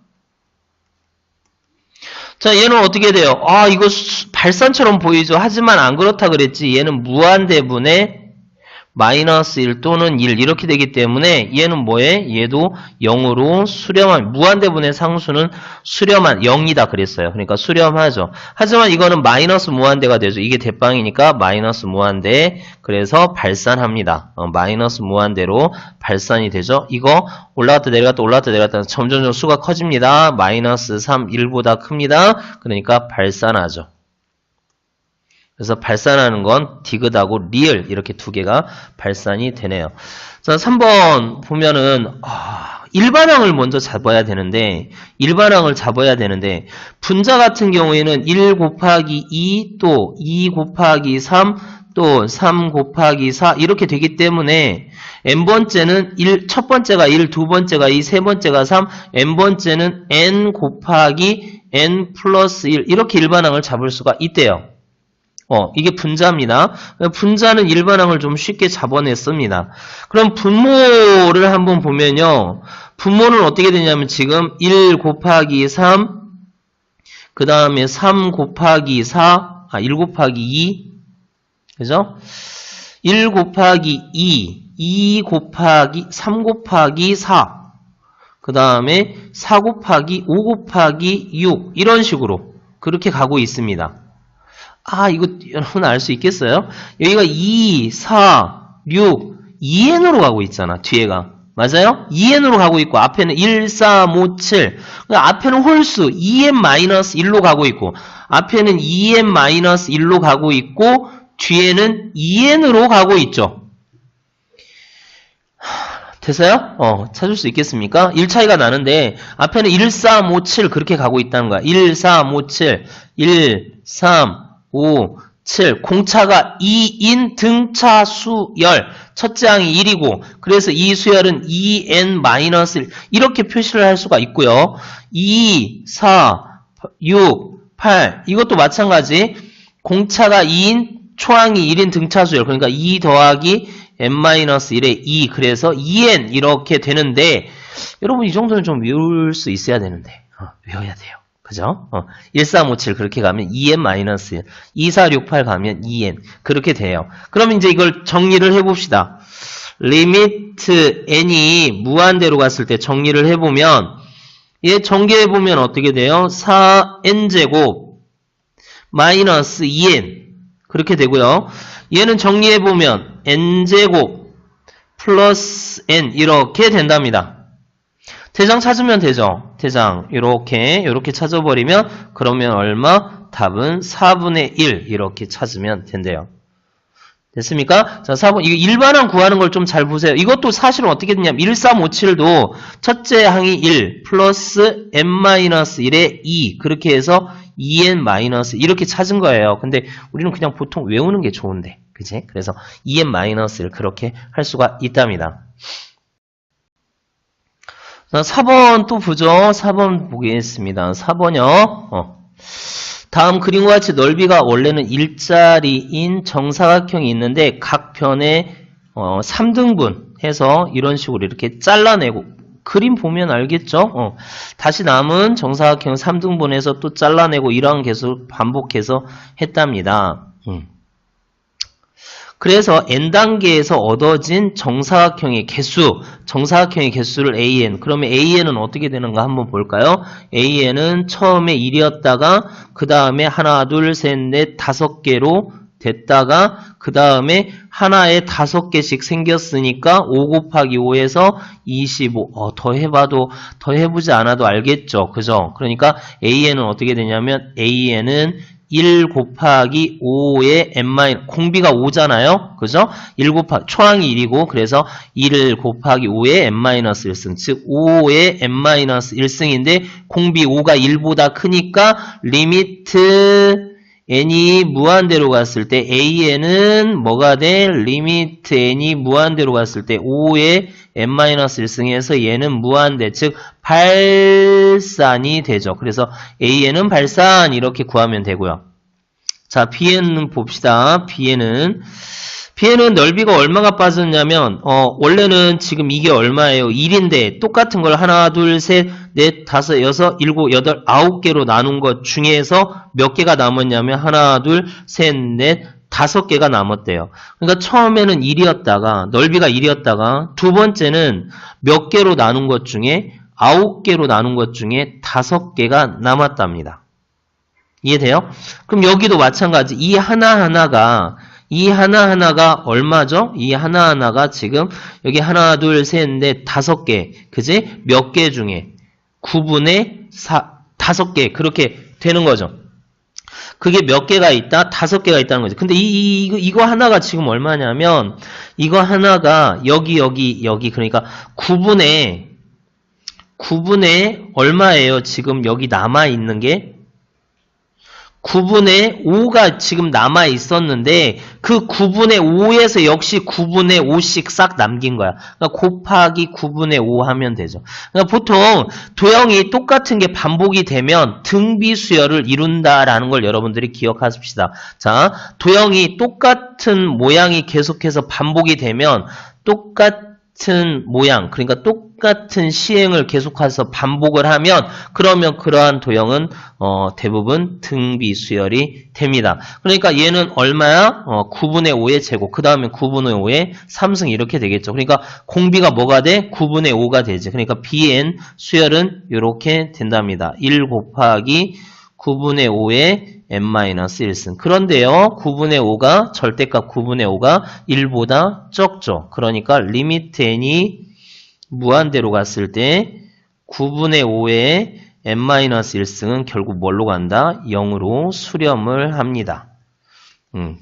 자, 얘는 어떻게 돼요? 이거 발산처럼 보이죠. 하지만 안 그렇다 그랬지. 얘는 무한대분의 마이너스 1 또는 1 이렇게 되기 때문에 얘는 뭐해? 얘도 0으로 수렴한 무한대분의 상수는 수렴한 0이다 그랬어요. 그러니까 수렴하죠. 하지만 이거는 마이너스 무한대가 되죠. 이게 대빵이니까 마이너스 무한대. 그래서 발산합니다. 마이너스 무한대로 발산이 되죠. 이거 올라갔다 내려갔다 점점점 수가 커집니다. 마이너스 3, 1보다 큽니다. 그러니까 발산하죠. 그래서 발산하는 건 디귿하고 리을 이렇게 두 개가 발산이 되네요. 자, 3번 보면은 일반항을 먼저 잡아야 되는데 분자 같은 경우에는 1 곱하기 2 또 2 곱하기 3 또 3 곱하기 4 이렇게 되기 때문에 n번째는 첫 번째가 1, 두 번째가 2, 세 번째가 3, n번째는 n 곱하기 n 플러스 1 이렇게 일반항을 잡을 수가 있대요. 이게 분자입니다. 분자는 일반항을 좀 쉽게 잡아냈습니다. 그럼 분모를 한번 보면요. 분모는 어떻게 되냐면 지금 1 곱하기 3, 그 다음에 3 곱하기 4, 1 곱하기 2, 그죠? 1 곱하기 2, 2 곱하기 3 곱하기 4, 그 다음에 4 곱하기 5 곱하기 6 이런 식으로 그렇게 가고 있습니다. 이거 여러분 알 수 있겠어요? 여기가 2, 4, 6, 2n으로 가고 있잖아, 뒤에가. 맞아요? 2n으로 가고 있고, 앞에는 1, 3, 5, 7. 앞에는 홀수 2n-1로 가고 있고, 앞에는 2n-1로 가고 있고, 뒤에는 2n으로 가고 있죠. 됐어요? 찾을 수 있겠습니까? 1차이가 나는데 앞에는 1, 3, 5, 7 그렇게 가고 있다는 거야. 1, 3, 5, 7 1, 3, 5, 7 공차가 2인 등차 수열 첫째 항이 1이고 그래서 이 수열은 2n-1 이렇게 표시를 할 수가 있고요. 2, 4, 6, 8 이것도 마찬가지 공차가 2인 초항이 1인 등차 수열 그러니까 2 더하기 n-1의 2 그래서 2n 이렇게 되는데 여러분 이 정도는 좀 외울 수 있어야 되는데 외워야 돼요. 그죠? 1, 3, 5, 7 그렇게 가면 2n-1 2, 4, 6, 8 가면 2n 그렇게 돼요. 그럼 이제 이걸 정리를 해봅시다. 리미트 n이 무한대로 갔을 때 정리를 해보면 얘 전개해보면 어떻게 돼요? 4n제곱 마이너스 2n 그렇게 되고요. 얘는 정리해보면 n제곱 플러스 n 이렇게 된답니다. 대장 찾으면 되죠. 대장 이렇게 찾아버리면 그러면 얼마? 답은 4분의 1 이렇게 찾으면 된대요. 됐습니까? 자, 4번 이거 일반항 구하는 걸 좀 잘 보세요. 이것도 사실은 어떻게 되냐면 1, 3, 5, 7도 첫째 항이 1 플러스 n-1의 2 그렇게 해서 2n- 이렇게 찾은 거예요. 근데 우리는 그냥 보통 외우는 게 좋은데 그치? 그래서 2n-를 그렇게 할 수가 있답니다. 자, 4번 또 보죠. 4번 보겠습니다. 4번요. 다음 그림과 같이 넓이가 원래는 일자리인 정사각형이 있는데 각 편에 3등분 해서 이런 식으로 이렇게 잘라내고 그림 보면 알겠죠? 다시 남은 정사각형 3등분해서 또 잘라내고 이런 계속 반복해서 했답니다. 그래서 n단계에서 얻어진 정사각형의 개수를 an. 그러면 an은 어떻게 되는가 한번 볼까요? an은 처음에 1이었다가 그 다음에 하나, 둘, 셋, 넷, 5개로 됐다가 그 다음에 하나에 5개씩 생겼으니까 5 곱하기 5에서 25. 더 해보지 않아도 알겠죠? 그죠? 그러니까 an은 어떻게 되냐면 an은 1 곱하기 5의 n- 공비가 5잖아요. 그죠? 1 곱하기 초항이 1이고 그래서 1 곱하기 5의 n-1승 즉 5의 n-1승인데 공비 5가 1보다 크니까 리미트 n이 무한대로 갔을 때 an은 뭐가 돼? 리미트 n이 무한대로 갔을 때 5의 n-1승에서 얘는 무한대 즉 발산이 되죠. 그래서 an은 발산 이렇게 구하면 되고요. 자, bn은 봅시다. bn은 넓이가 얼마가 빠졌냐면 원래는 지금 이게 얼마예요? 1인데 똑같은 걸 하나, 둘, 셋, 넷, 다섯, 여섯, 일곱, 여덟, 9개로 나눈 것 중에서 몇 개가 남았냐면 하나, 둘, 셋, 넷, 5개가 남았대요. 그러니까 처음에는 1이었다가 넓이가 1이었다가 두 번째는 몇 개로 나눈 것 중에 9개로 나눈 것 중에 5개가 남았답니다. 이해돼요? 그럼 여기도 마찬가지 이 하나하나가 얼마죠? 이 하나하나가 지금 여기 하나, 둘, 셋, 넷, 5개 그지? 몇 개 중에 9분의 5개 그렇게 되는 거죠. 그게 몇 개가 있다? 5개가 있다는 거죠. 근데 이거 하나가 지금 얼마냐면 이거 하나가 여기 그러니까 9분의 얼마예요? 지금 여기 남아있는 게 9분의 5가 지금 남아 있었는데 그 9분의 5에서 역시 9분의 5씩 싹 남긴 거야. 그러니까 곱하기 9분의 5 하면 되죠. 그러니까 보통 도형이 똑같은 게 반복이 되면 등비수열을 이룬다라는 걸 여러분들이 기억하십시다. 자, 도형이 똑같은 모양이 계속해서 반복이 되면 똑같은 모양, 그러니까 똑같은 시행을 계속해서 반복을 하면 그러면 그러한 도형은 대부분 등비수열이 됩니다. 그러니까 얘는 얼마야? 9분의 5의 제곱, 그 다음에 9분의 5의 3승 이렇게 되겠죠. 그러니까 공비가 뭐가 돼? 9분의 5가 되지. 그러니까 bn 수열은 이렇게 된답니다. 1 곱하기 9분의 5의 n-1승. 그런데요, 9분의 5가, 절대값 9분의 5가 1보다 적죠. 그러니까 리미트 n이 무한대로 갔을 때 9분의 5의 n-1승은 결국 뭘로 간다? 0으로 수렴을 합니다.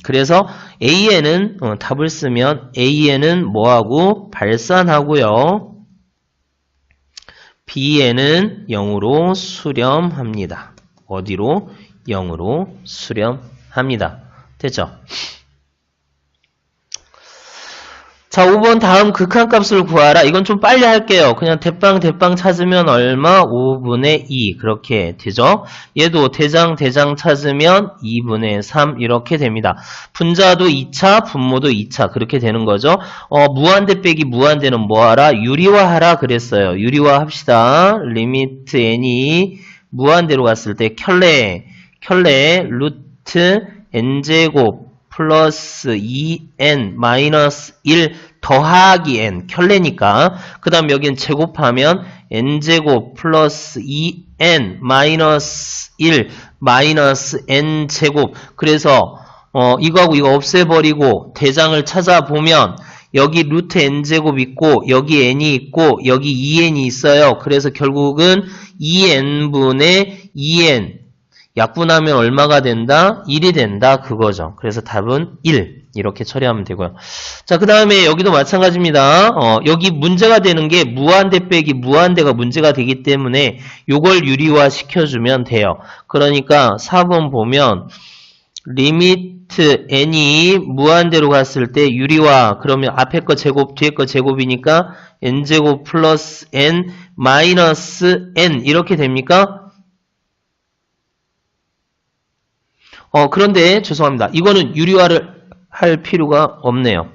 그래서 AN은 답을 쓰면 AN은 뭐하고 발산하고요. BN은 0으로 수렴합니다. 어디로? 0으로 수렴합니다. 됐죠? 자, 5번 다음 극한값을 구하라. 이건 좀 빨리 할게요. 그냥 대빵 찾으면 얼마? 5분의 2 그렇게 되죠. 얘도 대장 찾으면 2분의 3 이렇게 됩니다. 분자도 2차, 분모도 2차 그렇게 되는 거죠. 무한대 빼기 무한대는 뭐하라? 유리화하라 그랬어요. 유리화합시다. 리미트 n이 무한대로 갔을 때 켤레 루트 n제곱 플러스 2n 마이너스 1 더하기 n 켤레니까 그 다음 여긴 제곱하면 n제곱 플러스 2n 마이너스 1 마이너스 n제곱 그래서 이거하고 이거 없애버리고 대장을 찾아보면 여기 루트 n제곱 있고 여기 n이 있고 여기 2n이 있어요. 그래서 결국은 2n분의 2n 약분하면 얼마가 된다? 1이 된다. 그거죠. 그래서 답은 1. 이렇게 처리하면 되고요. 자, 그 다음에 여기도 마찬가지입니다. 여기 문제가 되는 게 무한대 빼기 무한대가 문제가 되기 때문에 요걸 유리화 시켜주면 돼요. 그러니까 4번 보면 리미트 n이 무한대로 갔을 때 유리화 그러면 앞에 거 제곱 뒤에 거 제곱이니까 n제곱 플러스 n 마이너스 n 이렇게 됩니까? 그런데 죄송합니다. 이거는 유리화를 할 필요가 없네요.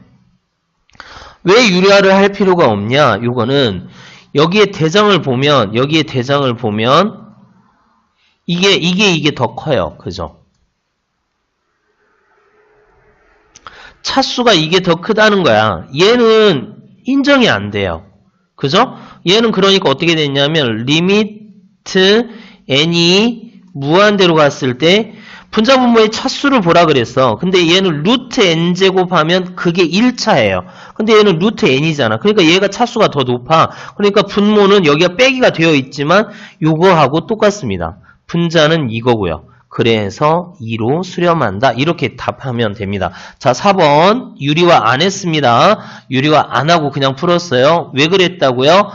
왜 유리화를 할 필요가 없냐? 이거는 여기에 대장을 보면 이게 더 커요. 그죠? 차수가 이게 더 크다는 거야. 얘는 인정이 안 돼요. 그죠? 얘는 그러니까 어떻게 됐냐면 리미트 n이 무한대로 갔을 때 분자분모의 차수를 보라 그랬어. 근데 얘는 루트 n제곱 하면 그게 1차예요. 근데 얘는 루트 n이잖아. 그러니까 얘가 차수가 더 높아. 그러니까 분모는 여기가 빼기가 되어 있지만 요거하고 똑같습니다. 분자는 이거고요. 그래서 2로 수렴한다. 이렇게 답하면 됩니다. 자, 4번 유리화 안 했습니다. 유리화 안 하고 그냥 풀었어요. 왜 그랬다고요?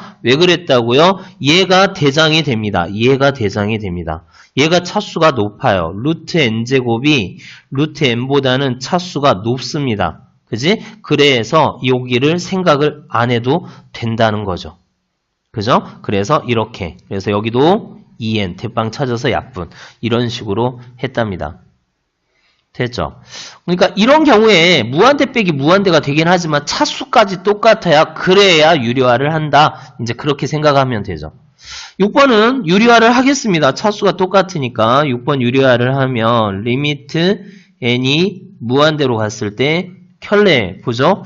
얘가 대장이 됩니다. 얘가 차수가 높아요. 루트 n제곱이 루트 n보다는 차수가 높습니다. 그지? 그래서 여기를 생각을 안 해도 된다는 거죠. 그죠? 그래서 이렇게. 그래서 여기도 2n 대빵 찾아서 약분. 이런 식으로 했답니다. 됐죠? 그러니까 이런 경우에 무한대 빼기 무한대가 되긴 하지만 차수까지 똑같아야 그래야 유리화를 한다. 이제 그렇게 생각하면 되죠. 6번은 유리화를 하겠습니다. 차수가 똑같으니까 6번 유리화를 하면 리미트 n이 무한대로 갔을 때 켤레 보죠?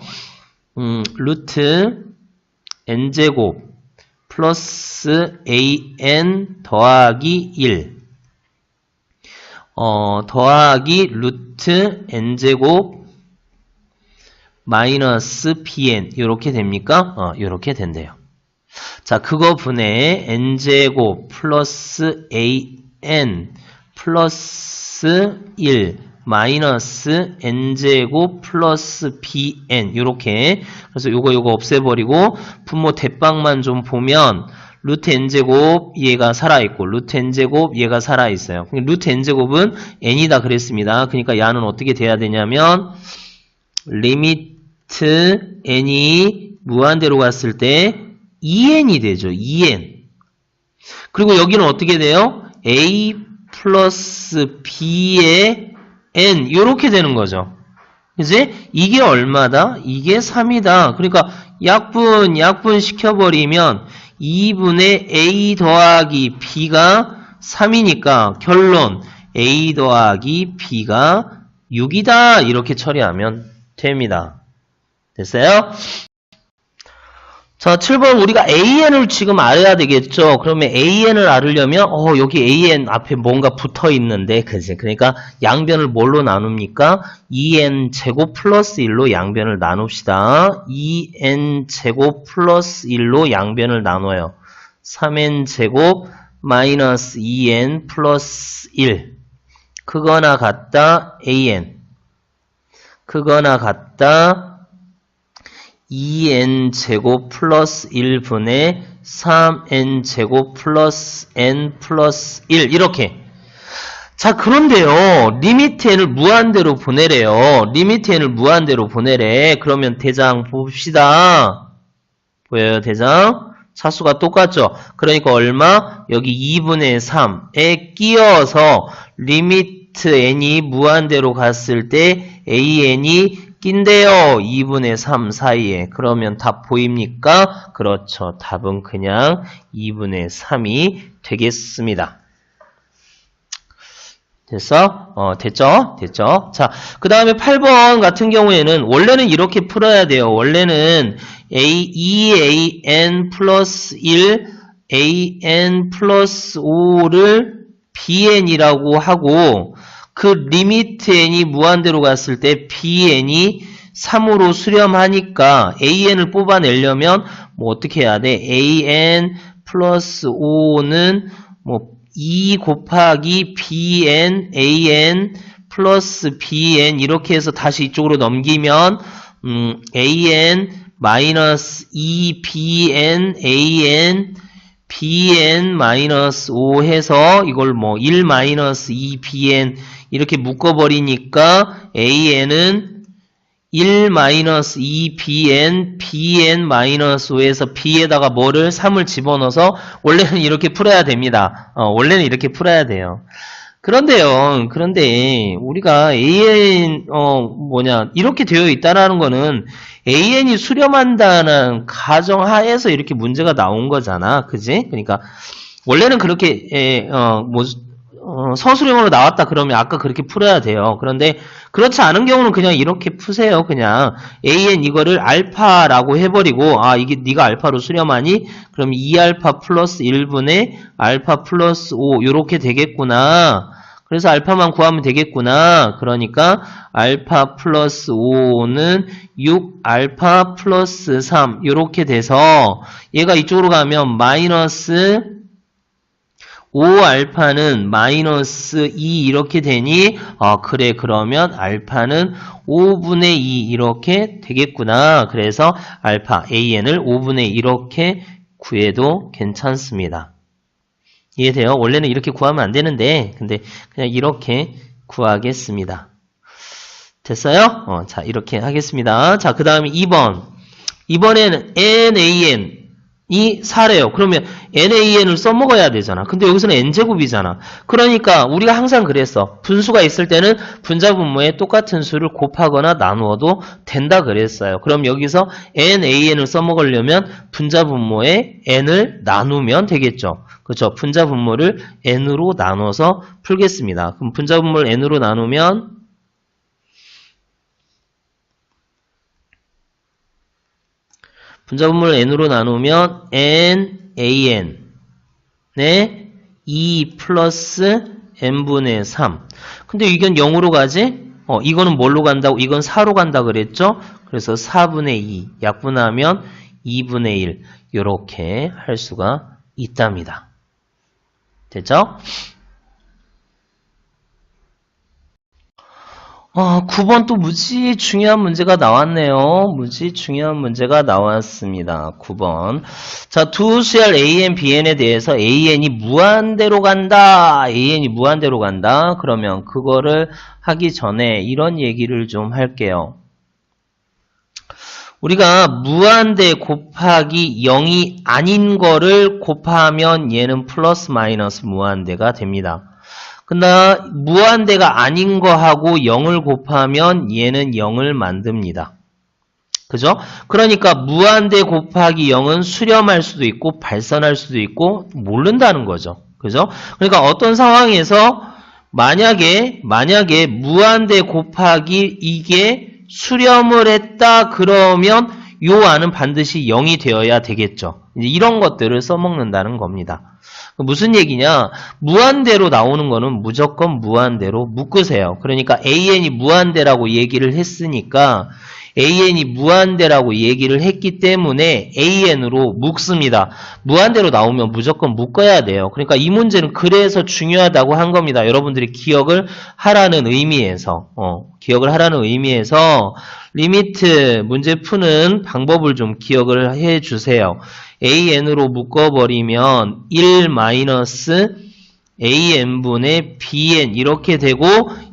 루트 n제곱 플러스 an 더하기 1 더하기 루트 n제곱 마이너스 bn 이렇게 됩니까? 이렇게 된대요. 자, 그거 분의 n제곱 플러스 an 플러스 1 마이너스 n제곱 플러스 bn 이렇게. 그래서 요거 없애버리고 분모 대빵만 좀 보면 루트 n제곱 얘가 살아있고 루트 n제곱 얘가 살아있어요. 루트 n제곱은 n이다 그랬습니다. 그러니까 야는 어떻게 돼야 되냐면 리미트 n이 무한대로 갔을 때 2n이 되죠. 2n. 그리고 여기는 어떻게 돼요? a 플러스 b의 n 이렇게 되는 거죠. 그지? 이게 얼마다? 이게 3이다. 그러니까 약분 시켜버리면 2분의 a 더하기 b가 3이니까 결론 a 더하기 b가 6이다. 이렇게 처리하면 됩니다. 됐어요? 자, 7번 우리가 AN을 지금 알아야 되겠죠. 그러면 AN을 알으려면 여기 AN 앞에 뭔가 붙어 있는데 그지? 그러니까 양변을 뭘로 나눕니까? 2n 제곱 플러스 1로 양변을 나눕시다. 2n 제곱 플러스 1로 양변을 나눠요. 3n 제곱 마이너스 2n 플러스 1 크거나 같다 AN 크거나 같다 2n제곱 플러스 1분의 3n제곱 플러스 n 플러스 1 이렇게. 자, 그런데요. 리미트 n을 무한대로 보내래요. 리미트 n을 무한대로 보내래. 그러면 대장 봅시다. 보여요, 대장? 차수가 똑같죠? 그러니까 얼마? 여기 2분의 3에 끼어서 리미트 n이 무한대로 갔을 때 an이 낀대요. 2분의 3 사이에. 그러면 답 보입니까? 그렇죠. 답은 그냥 2분의 3이 되겠습니다. 됐어? 됐죠? 됐죠? 자, 그 다음에 8번 같은 경우에는 원래는 이렇게 풀어야 돼요. 원래는 2an 플러스 1, an 플러스 5를 bn이라고 하고 그 리미트 n이 무한대로 갔을 때 bn이 3으로 수렴하니까 an을 뽑아내려면 뭐 어떻게 해야 돼? an 플러스 5는 뭐 2 곱하기 bn, an 플러스 bn 이렇게 해서 다시 이쪽으로 넘기면 an 마이너스 2bn, an, bn 마이너스 5 해서 이걸 뭐 1 마이너스 2bn 이렇게 묶어버리니까 an은 1 마이너스 2bn, bn 마이너스 5에서 b에다가 뭐를 3을 집어넣어서 원래는 이렇게 풀어야 됩니다. 원래는 이렇게 풀어야 돼요. 그런데요, 그런데 우리가 an 이렇게 되어 있다라는 거는 an이 수렴한다는 가정하에서 이렇게 문제가 나온 거잖아, 그지? 그러니까 원래는 그렇게 서술형으로 나왔다 그러면 아까 그렇게 풀어야 돼요. 그런데 그렇지 않은 경우는 그냥 이렇게 푸세요. 그냥 an 이거를 알파라고 해버리고 이게 네가 알파로 수렴하니? 그럼 2알파 플러스 1분의 알파 플러스 5 요렇게 되겠구나. 그래서 알파만 구하면 되겠구나. 그러니까 알파 플러스 5는 6알파 플러스 3 요렇게 돼서 얘가 이쪽으로 가면 마이너스 5알파는 마이너스 2 이렇게 되니 그래 그러면 알파는 5분의 2 이렇게 되겠구나. 그래서 알파 an을 5분의 2 이렇게 구해도 괜찮습니다. 이해돼요? 원래는 이렇게 구하면 안 되는데 근데 그냥 이렇게 구하겠습니다. 됐어요? 자 이렇게 하겠습니다. 자 그 다음에 2번 이번에는 nan 이 4래요. 그러면 nan을 써먹어야 되잖아. 근데 여기서는 n제곱이잖아. 그러니까 우리가 항상 그랬어. 분수가 있을 때는 분자분모에 똑같은 수를 곱하거나 나누어도 된다 그랬어요. 그럼 여기서 nan을 써먹으려면 분자분모에 n을 나누면 되겠죠. 그렇죠. 분자분모를 n으로 나눠서 풀겠습니다. 그럼 분자분모를 n으로 나누면 분자분모를 n으로 나누면 nan 네 2 플러스 n분의 3. 근데 이건 0으로 가지? 이거는 뭘로 간다고? 이건 4로 간다 그랬죠? 그래서 4분의 2 약분하면 2분의 1 이렇게 할 수가 있답니다. 됐죠? 9번 또 무지 중요한 문제가 나왔네요. 무지 중요한 문제가 나왔습니다. 9번. 자, 두 셀 AN, BN에 대해서 AN이 무한대로 간다. AN이 무한대로 간다. 그러면 그거를 하기 전에 이런 얘기를 좀 할게요. 우리가 무한대 곱하기 0이 아닌 거를 곱하면 얘는 플러스 마이너스 무한대가 됩니다. 근데 무한대가 아닌 거하고 0을 곱하면 얘는 0을 만듭니다. 그죠? 그러니까 무한대 곱하기 0은 수렴할 수도 있고 발산할 수도 있고 모른다는 거죠. 그죠? 그러니까 어떤 상황에서 만약에 무한대 곱하기 이게 수렴을 했다 그러면 요 안은 반드시 0이 되어야 되겠죠. 이제 이런 것들을 써먹는다는 겁니다. 무슨 얘기냐? 무한대로 나오는 거는 무조건 무한대로 묶으세요. 그러니까 AN이 무한대라고 얘기를 했으니까 an이 무한대라고 얘기를 했기 때문에 an으로 묶습니다. 무한대로 나오면 무조건 묶어야 돼요. 그러니까 이 문제는 그래서 중요하다고 한 겁니다. 여러분들이 기억을 하라는 의미에서 리미트 문제 푸는 방법을 좀 기억을 해 주세요. an으로 묶어버리면 1 마이너스 an분의 bn 이렇게 되고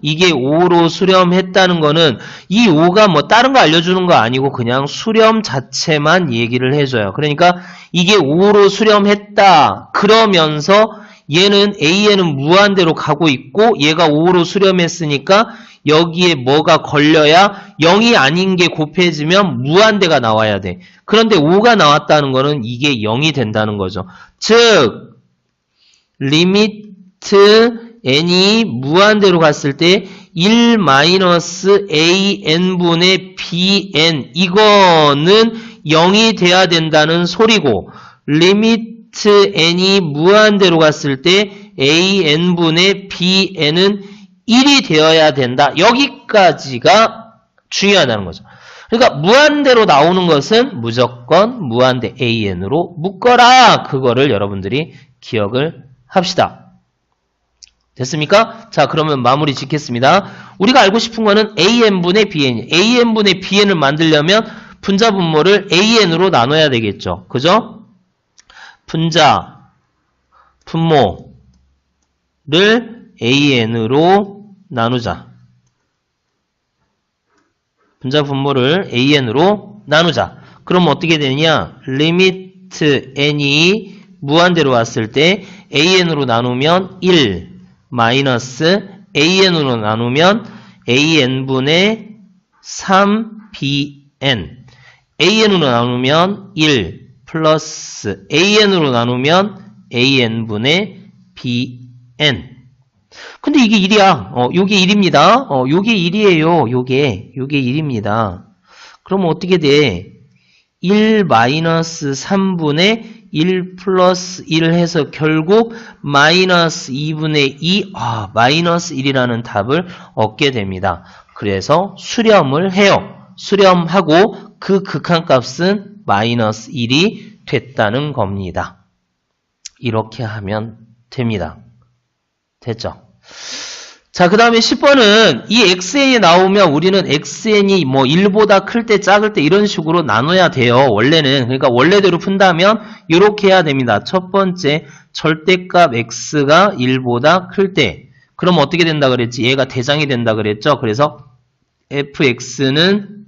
이게 5로 수렴했다는 거는 이 5가 뭐 다른 거 알려주는 거 아니고 그냥 수렴 자체만 얘기를 해줘요. 그러니까 이게 5로 수렴했다 그러면서 얘는 an은 무한대로 가고 있고 얘가 5로 수렴했으니까 여기에 뭐가 걸려야 0이 아닌 게 곱해지면 무한대가 나와야 돼. 그런데 5가 나왔다는 거는 이게 0이 된다는 거죠. 즉 리미트 n이 무한대로 갔을 때 1 마이너스 an분의 bn 이거는 0이 돼야 된다는 소리고 리미트 n이 무한대로 갔을 때 an분의 bn은 1이 되어야 된다. 여기까지가 중요하다는 거죠. 그러니까 무한대로 나오는 것은 무조건 무한대 an으로 묶어라. 그거를 여러분들이 기억을 합시다. 됐습니까? 자, 그러면 마무리 짓겠습니다. 우리가 알고 싶은 거는 an분의 bn. an분의 bn을 만들려면 분자 분모를 an으로 나눠야 되겠죠. 그죠? 분자 분모를 an으로 나누자. 분자 분모를 an으로 나누자. 그럼 어떻게 되느냐? 리미트 n이 무한대로 왔을 때 an으로 나누면 1 마이너스 an으로 나누면 an분의 3bn an으로 나누면 1 플러스 an으로 나누면 an분의 bn 근데 이게 1이야. 요게 1입니다. 요게 1이에요. 요게 1입니다. 그럼 어떻게 돼? 1 마이너스 3분의 1 플러스 1을 해서 결국 마이너스 2분의 2, 마이너스 1이라는 답을 얻게 됩니다. 그래서 수렴을 해요. 수렴하고 그 극한값은 마이너스 1이 됐다는 겁니다. 이렇게 하면 됩니다. 됐죠? 자, 그 다음에 10번은 이 xn이 나오면 우리는 xn이 뭐 1보다 클 때 작을 때 이런 식으로 나눠야 돼요. 원래는. 그러니까 원래대로 푼다면 이렇게 해야 됩니다. 첫 번째 절대값 x가 1보다 클 때 그럼 어떻게 된다 그랬지? 얘가 대장이 된다 그랬죠? 그래서 fx는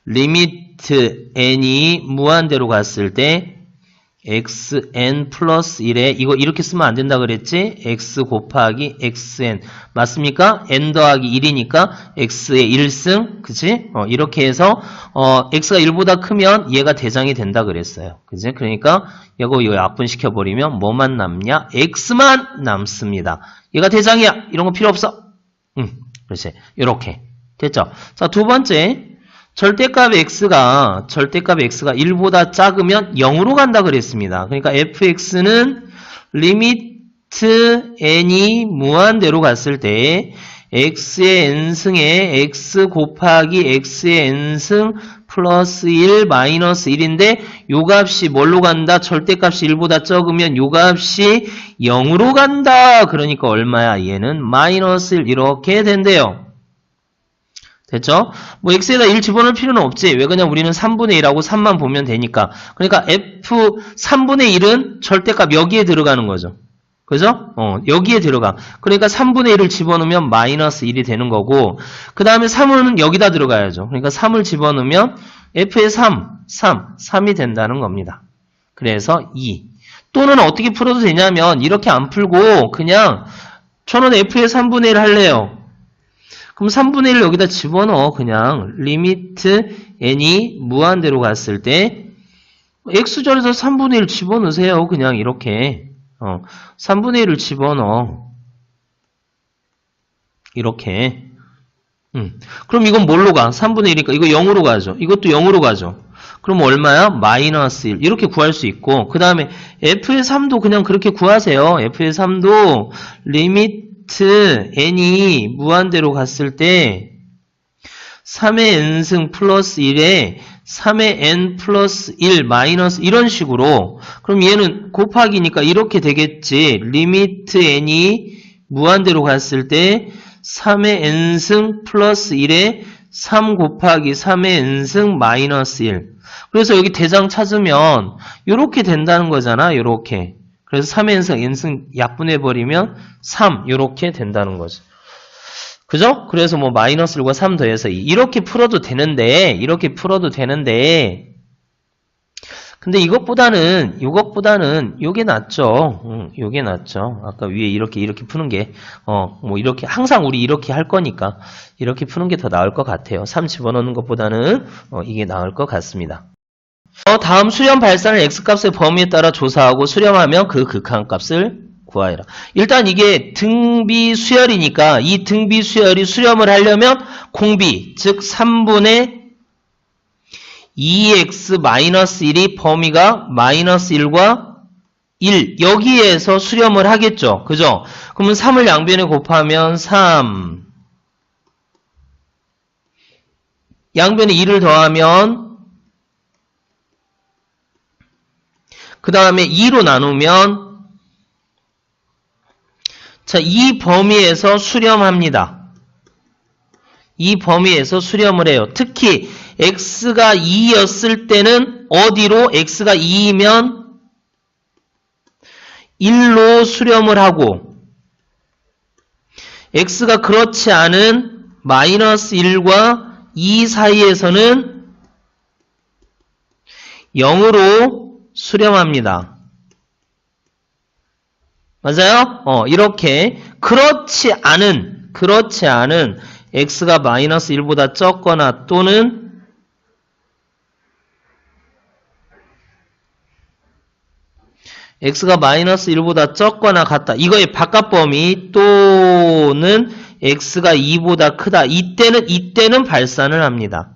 리미트 n이 무한대로 갔을 때 xn 플러스 1에 이거 이렇게 쓰면 안 된다 그랬지? x 곱하기 xn 맞습니까? n 더하기 1이니까 x의 1승 그치? 이렇게 해서 x가 1보다 크면 얘가 대장이 된다 그랬어요. 그치? 그러니까 이거 약분시켜 버리면 뭐만 남냐? x만 남습니다. 얘가 대장이야. 이런 거 필요 없어. 그렇지. 이렇게 됐죠? 자, 두 번째 절대값 x가 1보다 작으면 0으로 간다 그랬습니다. 그러니까 fx는 리미트 n이 무한대로 갔을 때 x의 n승에 x 곱하기 x의 n승 플러스 1 마이너스 1인데 요 값이 뭘로 간다? 절대값이 1보다 적으면 요 값이 0으로 간다. 그러니까 얼마야? 얘는 마이너스 1 이렇게 된대요. 됐죠? 뭐 x에다 1 집어넣을 필요는 없지. 왜 그냥 우리는 3분의 1하고 3만 보면 되니까. 그러니까 f 3분의 1은 절대값 여기에 들어가는 거죠. 그죠? 여기에 들어가. 그러니까 3분의 1을 집어넣으면 마이너스 1이 되는 거고 그 다음에 3은 여기다 들어가야죠. 그러니까 3을 집어넣으면 f의 3이 된다는 겁니다. 그래서 2. 또는 어떻게 풀어도 되냐면 이렇게 안 풀고 그냥 저는 f의 3분의 1 할래요. 그럼 3분의 1을 여기다 집어넣어. 그냥 리미트 n이 무한대로 갔을 때 x절에서 3분의 1 집어넣으세요. 그냥 이렇게 3분의 1을 집어넣어. 이렇게 그럼 이건 뭘로 가? 3분의 1이니까 이거 0으로 가죠. 이것도 0으로 가죠. 그럼 얼마야? 마이너스 1 이렇게 구할 수 있고 그 다음에 f의 3도 그냥 그렇게 구하세요. f의 3도 리미트 n이 무한대로 갔을 때 3의 n승 플러스 1에 3의 n 플러스 1 마이너스 이런 식으로. 그럼 얘는 곱하기니까 이렇게 되겠지. 리미트 n이 무한대로 갔을 때 3의 n승 플러스 1에 3 곱하기 3의 n승 마이너스 1. 그래서 여기 대장 찾으면 이렇게 된다는 거잖아. 이렇게. 그래서 3의 n승 n승 약분해버리면 3 이렇게 된다는 거죠. 그죠? 그래서 뭐 마이너스 1과 3 더해서 2 이렇게 풀어도 되는데 근데 이것보다는 요게 낫죠. 요게 낫죠. 아까 위에 이렇게 푸는 게 뭐 이렇게 항상 우리 이렇게 할 거니까 이렇게 푸는 게 더 나을 것 같아요. 3 집어넣는 것보다는 이게 나을 것 같습니다. 다음 수렴 발산을 x값의 범위에 따라 조사하고 수렴하면 그 극한값을 구하여라. 일단 이게 등비 수열이니까 이 등비 수열이 수렴을 하려면 공비, 즉 3분의 2x-1이 범위가 마이너스 1과 1 여기에서 수렴을 하겠죠. 그죠? 그러면 3을 양변에 곱하면 3 양변에 2를 더하면 그 다음에 2로 나누면 자, 이 범위에서 수렴합니다. 이 범위에서 수렴을 해요. 특히 x가 2였을 때는 어디로 x가 2이면 1로 수렴을 하고 x가 그렇지 않은 마이너스 1과 2 사이에서는 0으로 수렴합니다. 맞아요? 이렇게 그렇지 않은 x가 마이너스 1보다 적거나 또는 x가 마이너스 1보다 적거나 같다. 이거의 바깥 범위 또는 x가 2보다 크다. 이때는 발산을 합니다.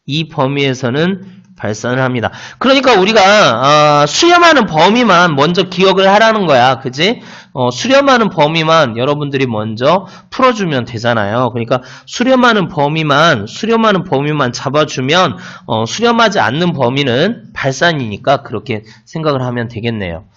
이 범위에서는 발산을 합니다. 그러니까 우리가 수렴하는 범위만 먼저 기억을 하라는 거야. 그지? 수렴하는 범위만 여러분들이 먼저 풀어주면 되잖아요. 그러니까 수렴하는 범위만 잡아주면 수렴하지 않는 범위는 발산이니까 그렇게 생각을 하면 되겠네요.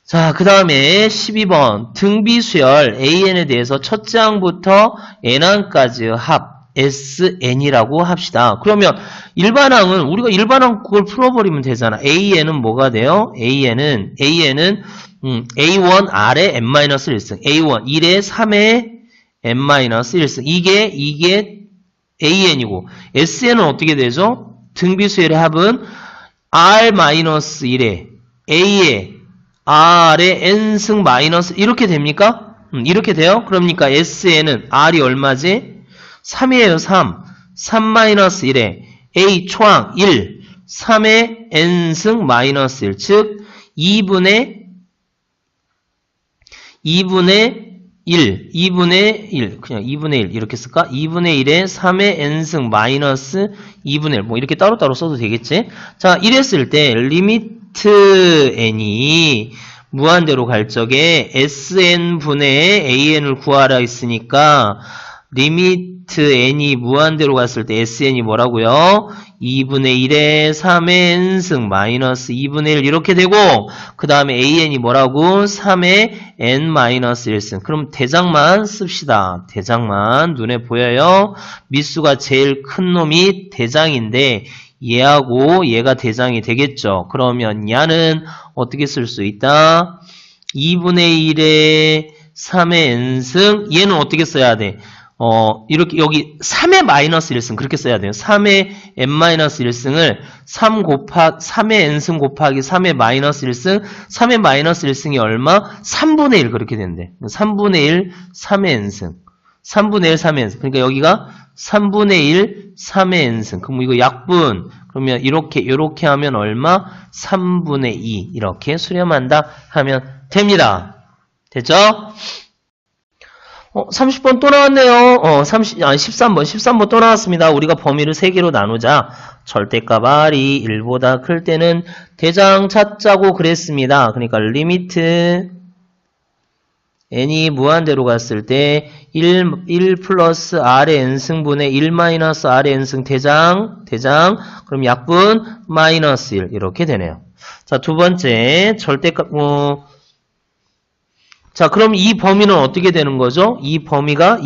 자, 그 다음에 12번 등비수열 AN에 대해서 첫째 항부터 N항까지 합 SN이라고 합시다. 그러면 일반항은 우리가 일반항 그걸 풀어버리면 되잖아. AN은 뭐가 돼요? AN은 A1 R에 n-1승 A1 1에 3에 n-1승 이게 AN이고 SN은 어떻게 되죠? 등비수열의 합은 R-1에 A에 R에 n승 마이너스 이렇게 됩니까? 이렇게 돼요? 그러니까 SN은 R이 얼마지? 3이에요, 3-1에 A 초항 1, 3의 n승 마이너스 1, 즉 2분의 1, 그냥 2분의 1 이렇게 쓸까? 2분의 1에 3의 n승 마이너스 2분의 1, 뭐 이렇게 따로따로 써도 되겠지? 자, 이랬을 때 리미트 n이 무한대로 갈 적에 sn분의 an을 구하라 했으니까 리미트 n이 무한대로 갔을 때 sn이 뭐라고요? 2분의 1에 3의 n승 마이너스 2분의 1 이렇게 되고 그 다음에 an이 뭐라고? 3의 n 마이너스 1승. 그럼 대장만 씁시다. 대장만 눈에 보여요? 미수가 제일 큰 놈이 대장인데 얘하고 얘가 대장이 되겠죠. 그러면 야는 어떻게 쓸 수 있다? 2분의 1에 3의 n승 얘는 어떻게 써야 돼? 이렇게 여기 3의 마이너스 1승 그렇게 써야 돼요. 3의 n-1승을 3의 n승 곱하기 3의 마이너스 1승 3의 마이너스 1승이 얼마? 3분의 1 그렇게 된대. 3분의 1 3의 n승 3분의 1 3의 n승 그러니까 여기가 3분의 1 3의 n승 그럼 이거 약분 그러면 이렇게 하면 얼마? 3분의 2 이렇게 수렴한다 하면 됩니다. 됐죠? 30번 또 나왔네요. 13번 또 나왔습니다. 우리가 범위를 3개로 나누자. 절대값 R이 1보다 클 때는 대장 찾자고 그랬습니다. 그러니까 리미트 n이 무한대로 갔을 때 1 플러스 r의 n승분의 1 마이너스 r의 n승 대장, 그럼 약분 마이너스 1 이렇게 되네요. 자, 두 번째 절대값 자, 그럼 이 범위는 어떻게 되는 거죠? 이 범위가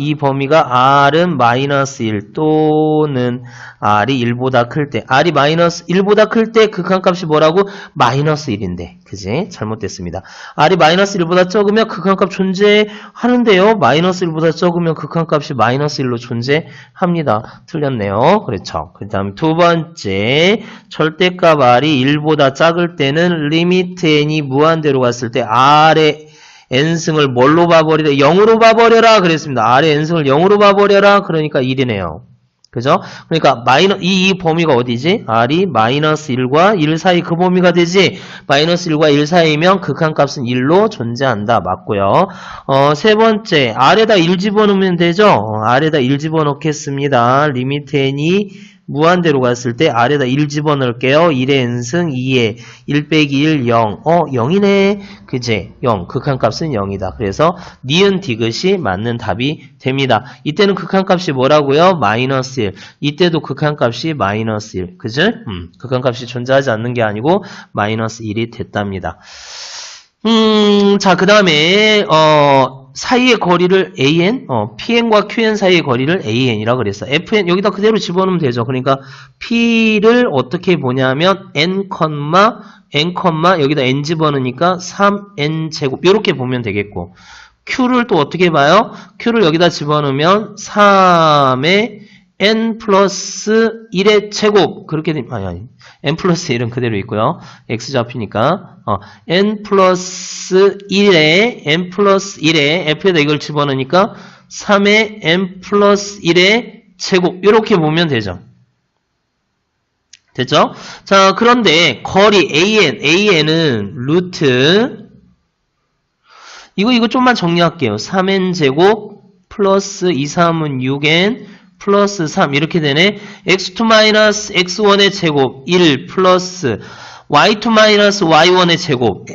r은 마이너스 1 또는 r이 1보다 클 때, r이 마이너스 1보다 클 때 극한값이 뭐라고? 마이너스 1인데. 그지? 잘못됐습니다. r이 마이너스 1보다 적으면 극한값 존재하는데요. 마이너스 1보다 적으면 극한값이 마이너스 1로 존재합니다. 틀렸네요. 그렇죠. 그 다음 두 번째, 절대값 r이 1보다 작을 때는 리미트 n이 무한대로 갔을 때 r의 n승을 뭘로 봐버리라? 0으로 봐버려라 그랬습니다. r의 n승을 0으로 봐버려라. 그러니까 1이네요. 그죠? 그러니까 이 범위가 어디지? r이 마이너스 1과 1 사이 그 범위가 되지. 마이너스 1과 1 사이면 극한값은 1로 존재한다. 맞고요. 세 번째, r에다 1 집어넣으면 되죠? r에다 1 집어넣겠습니다. 리미트 n이 무한대로 갔을 때 r에다 1 집어넣을게요. 1의 n승 2의 1 빼기 1 0. 0이네. 그제 0. 극한값은 0이다. 그래서 니은 디귿이 맞는 답이 됩니다. 이때는 극한값이 뭐라고요? 마이너스 1. 이때도 극한값이 마이너스 1. 그죠? 극한값이 존재하지 않는 게 아니고 마이너스 1이 됐답니다. 자, 그 다음에 사이의 거리를 AN, PN과 QN 사이의 거리를 AN이라 그랬어. FN 여기다 그대로 집어넣으면 되죠. 그러니까 P를 어떻게 보냐면 N, 여기다 N 집어넣으니까 3N 제곱 이렇게 보면 되겠고, Q를 또 어떻게 봐요? Q를 여기다 집어넣으면 3의 N 플러스 1의 제곱 그렇게 되면 아니 N 플러스 1은 그대로 있고요. X 잡히니까 N 플러스 1에 F에다 이걸 집어넣으니까 3의 N 플러스 1의 제곱 이렇게 보면 되죠. 됐죠? 자, 그런데 거리 AN은 루트 이거 좀만 정리할게요. 3N 제곱 플러스 2, 3은 6N 플러스 3 이렇게 되네. x2 마이너스 x1의 제곱 1 플러스 y2 마이너스 y1의 제곱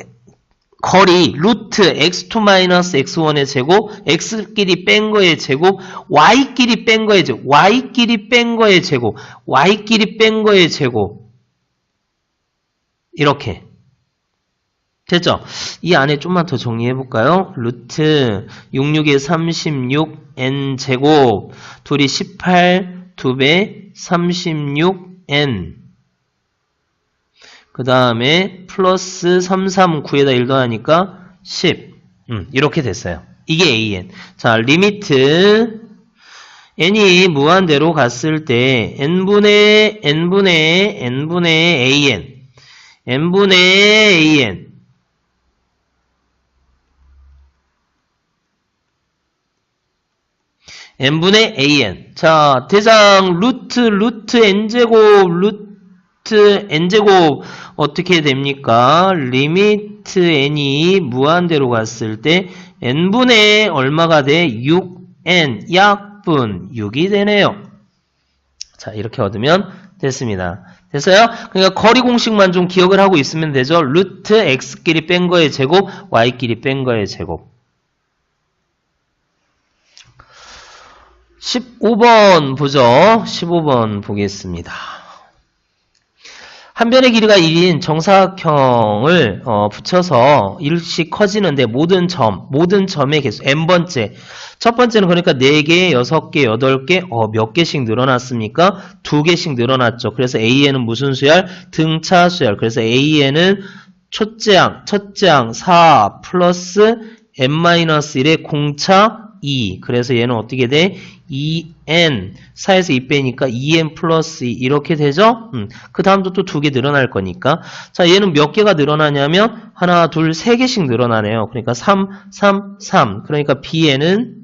거리 루트 x2 마이너스 x1의 제곱 x끼리 뺀 거의 제곱 y끼리 뺀 거의 제곱 y끼리 뺀 거의 제곱 y끼리 뺀 거의 제곱 이렇게 됐죠? 이 안에 좀만 더 정리해볼까요? 루트 66에 36 n제곱 둘이 18 2배 36n 그 다음에 플러스 33 9에다 1 더하니까 10 이렇게 됐어요. 이게 an. 자, 리미트 n이 무한대로 갔을 때 n분의 an n분의 an. 자, 대장 루트 n제곱 어떻게 됩니까? 리미트 n이 무한대로 갔을 때 n분의 얼마가 돼? 6n 약분 6이 되네요. 자, 이렇게 얻으면 됐습니다. 됐어요? 그러니까 거리 공식만 좀 기억을 하고 있으면 되죠. 루트 x끼리 뺀 거의 제곱 y끼리 뺀 거의 제곱. 15번 보죠. 15번 보겠습니다. 한 변의 길이가 1인 정사각형을 붙여서 1씩 커지는데 모든 점의 개수 n번째. 첫 번째는 그러니까 4개, 6개, 8개, 몇 개씩 늘어났습니까? 2개씩 늘어났죠. 그래서 AN은 무슨 수열? 등차 수열. 그래서 AN은 첫째 항 4 플러스 n-1의 공차 2. 그래서 얘는 어떻게 돼? 2n 4에서 2 빼니까 2n 플러스 2 이렇게 되죠? 그 다음도 또 2개 늘어날 거니까. 자, 얘는 몇 개가 늘어나냐면 하나, 둘, 3개씩 늘어나네요. 그러니까 3. 그러니까 B에는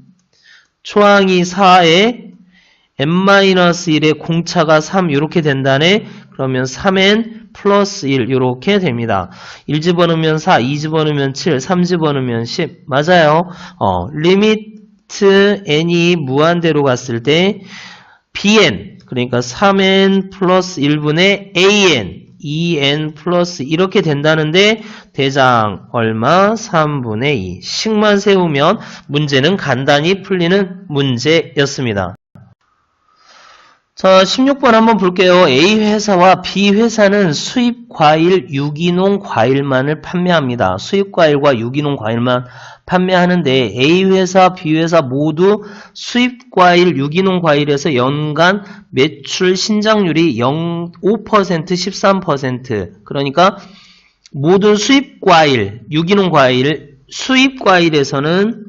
초항이 4에 n-1의 공차가 3 이렇게 된다네. 그러면 3n 플러스 1 이렇게 됩니다. 1 집어넣으면 4, 2 집어넣으면 7, 3 집어넣으면 10. 맞아요. 리미트 n이 무한대로 갔을 때 bn 그러니까 3n 플러스 1분의 an 2n 플러스 이렇게 된다는데 대장 얼마? 3분의 2. 식만 세우면 문제는 간단히 풀리는 문제였습니다. 자, 16번 한번 볼게요. A회사와 B회사는 수입과일, 유기농 과일만을 판매합니다. 수입과일과 유기농 과일만 판매하는데 A회사, B회사 모두 수입과일, 유기농 과일에서 연간 매출 신장률이 5%, 13%. 그러니까 모든 수입과일, 유기농 과일, 수입과일에서는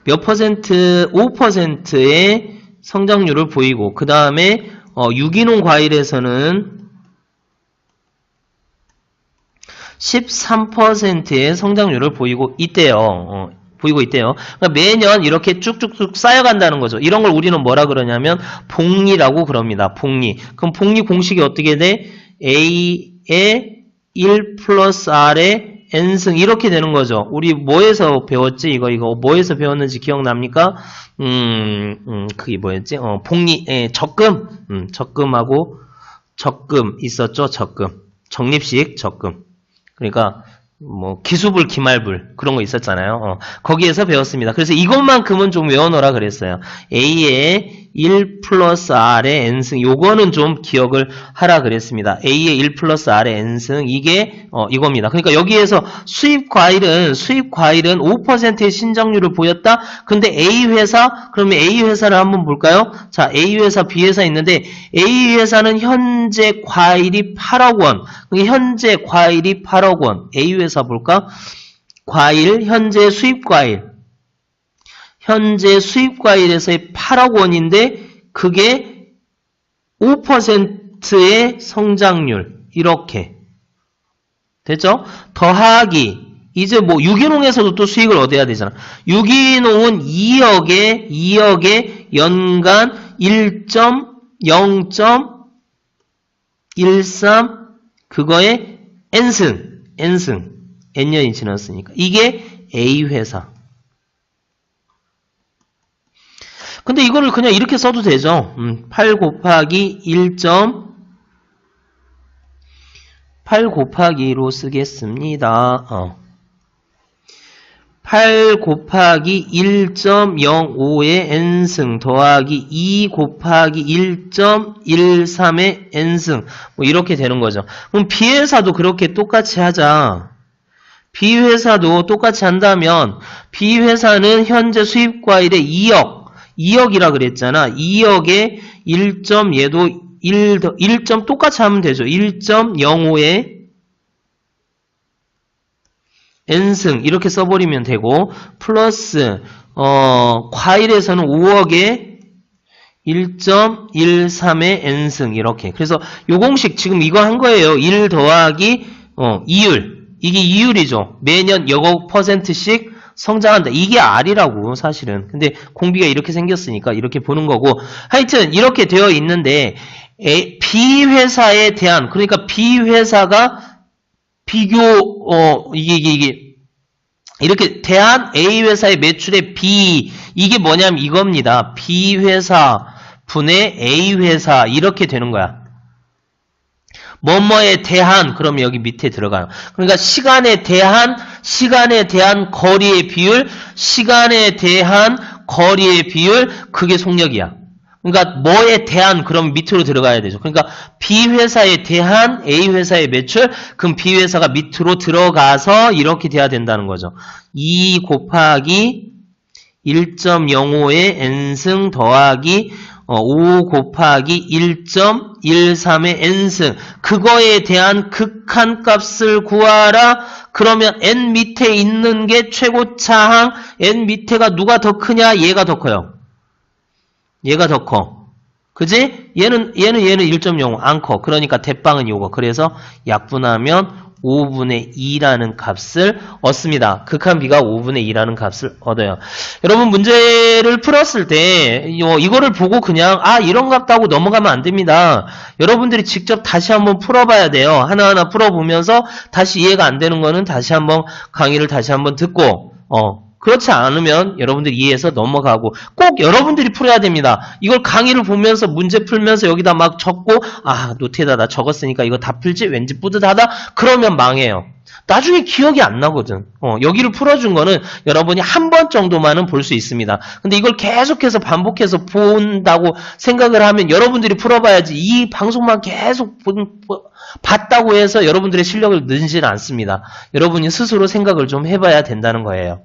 몇 퍼센트? 5%의 성장률을 보이고 그 다음에 유기농 과일에서는 13%의 성장률을 보이고 있대요. 그러니까 매년 이렇게 쭉쭉쭉 쌓여간다는 거죠. 이런 걸 우리는 뭐라 그러냐면 복리라고 그럽니다. 복리. 그럼 복리 공식이 어떻게 돼? A의 1 플러스 R의 n승 이렇게 되는 거죠. 우리 뭐에서 배웠지? 이거 뭐에서 배웠는지 기억납니까? 그게 뭐였지? 복리, 적금. 적금하고 적금 있었죠? 적금. 적립식 적금. 그러니까 뭐 기수불 기말불 그런 거 있었잖아요. 거기에서 배웠습니다. 그래서 이것만큼은 좀 외워놓으라 그랬어요. A의 1 플러스 R의 n승 요거는 좀 기억을 하라 그랬습니다. A의 1 플러스 R의 n승 이게 이겁니다. 그러니까 여기에서 수입과일은 5%의 신장률을 보였다. 근데 A회사 그러면 A회사를 한번 볼까요? 자, A회사 B회사 있는데 A회사는 현재 과일이 8억 원. 현재 과일이 8억 원. A회사 볼까? 과일 현재 수입과일 현재 수입과일에서의 8억 원인데 그게 5%의 성장률 이렇게 됐죠? 더하기 이제 뭐 유기농에서도 또 수익을 얻어야 되잖아. 유기농은 2억에 연간 1.0.13 그거에 n승 n년이 지났으니까 이게 A회사. 근데 이거를 그냥 이렇게 써도 되죠. 8 곱하기 8 곱하기 2로 쓰겠습니다. 8 곱하기 1.05의 n승 더하기 2 곱하기 1.13의 n승 뭐 이렇게 되는 거죠. 그럼 B회사도 그렇게 똑같이 하자. B회사도 똑같이 한다면 B회사는 현재 수입과일의 2억이라 그랬잖아. 2억에 1점 얘도 1점 똑같이 하면 되죠. 1.05의 n승 이렇게 써버리면 되고 플러스 과일에서는 5억에 1.13의 n승 이렇게. 그래서 요 공식 지금 이거 한 거예요. 1 더하기 이율. 이게 이율이죠. 매년 여억 %씩 성장한다. 이게 R이라고 사실은. 근데 공비가 이렇게 생겼으니까 이렇게 보는 거고 하여튼 이렇게 되어 있는데 B회사에 대한 그러니까 B회사가 비교 이게 이렇게 대한 A회사의 매출의 B 이게 뭐냐면 이겁니다. B회사 분의 A회사 이렇게 되는 거야. 뭐뭐에 대한 그러면 여기 밑에 들어가요. 그러니까 시간에 대한 거리의 비율 그게 속력이야. 그러니까 뭐에 대한 그럼 밑으로 들어가야 되죠. 그러니까 B회사에 대한 A회사의 매출 그럼 B회사가 밑으로 들어가서 이렇게 돼야 된다는 거죠. 2 곱하기 1.05의 n승 더하기 5 곱하기 1.13의 n승 그거에 대한 극한값을 구하라. 그러면 n 밑에 있는 게 최고차항 n 밑에가 누가 더 크냐? 얘가 더 커요. 얘가 더 커. 그지? 얘는 1.05 안 커. 그러니까 대빵은 요거. 그래서 약분하면 5분의 2라는 값을 얻습니다. 극한비가 5분의 2라는 값을 얻어요. 여러분 문제를 풀었을 때 이거를 보고 그냥 이런 값 하고 넘어가면 안 됩니다. 여러분들이 직접 다시 한번 풀어봐야 돼요. 하나하나 풀어보면서 다시 이해가 안 되는 거는 다시 한번 강의를 다시 한번 듣고 그렇지 않으면 여러분들이 이해해서 넘어가고 꼭 여러분들이 풀어야 됩니다. 이걸 강의를 보면서 문제 풀면서 여기다 막 적고 아 노트에다 나 적었으니까 이거 다 풀지 왠지 뿌듯하다 그러면 망해요. 나중에 기억이 안 나거든. 여기를 풀어준 거는 여러분이 한 번 정도만은 볼 수 있습니다. 근데 이걸 계속해서 반복해서 본다고 생각을 하면 여러분들이 풀어봐야지 이 방송만 계속 봤다고 해서 여러분들의 실력을 늘지는 않습니다. 여러분이 스스로 생각을 좀 해봐야 된다는 거예요.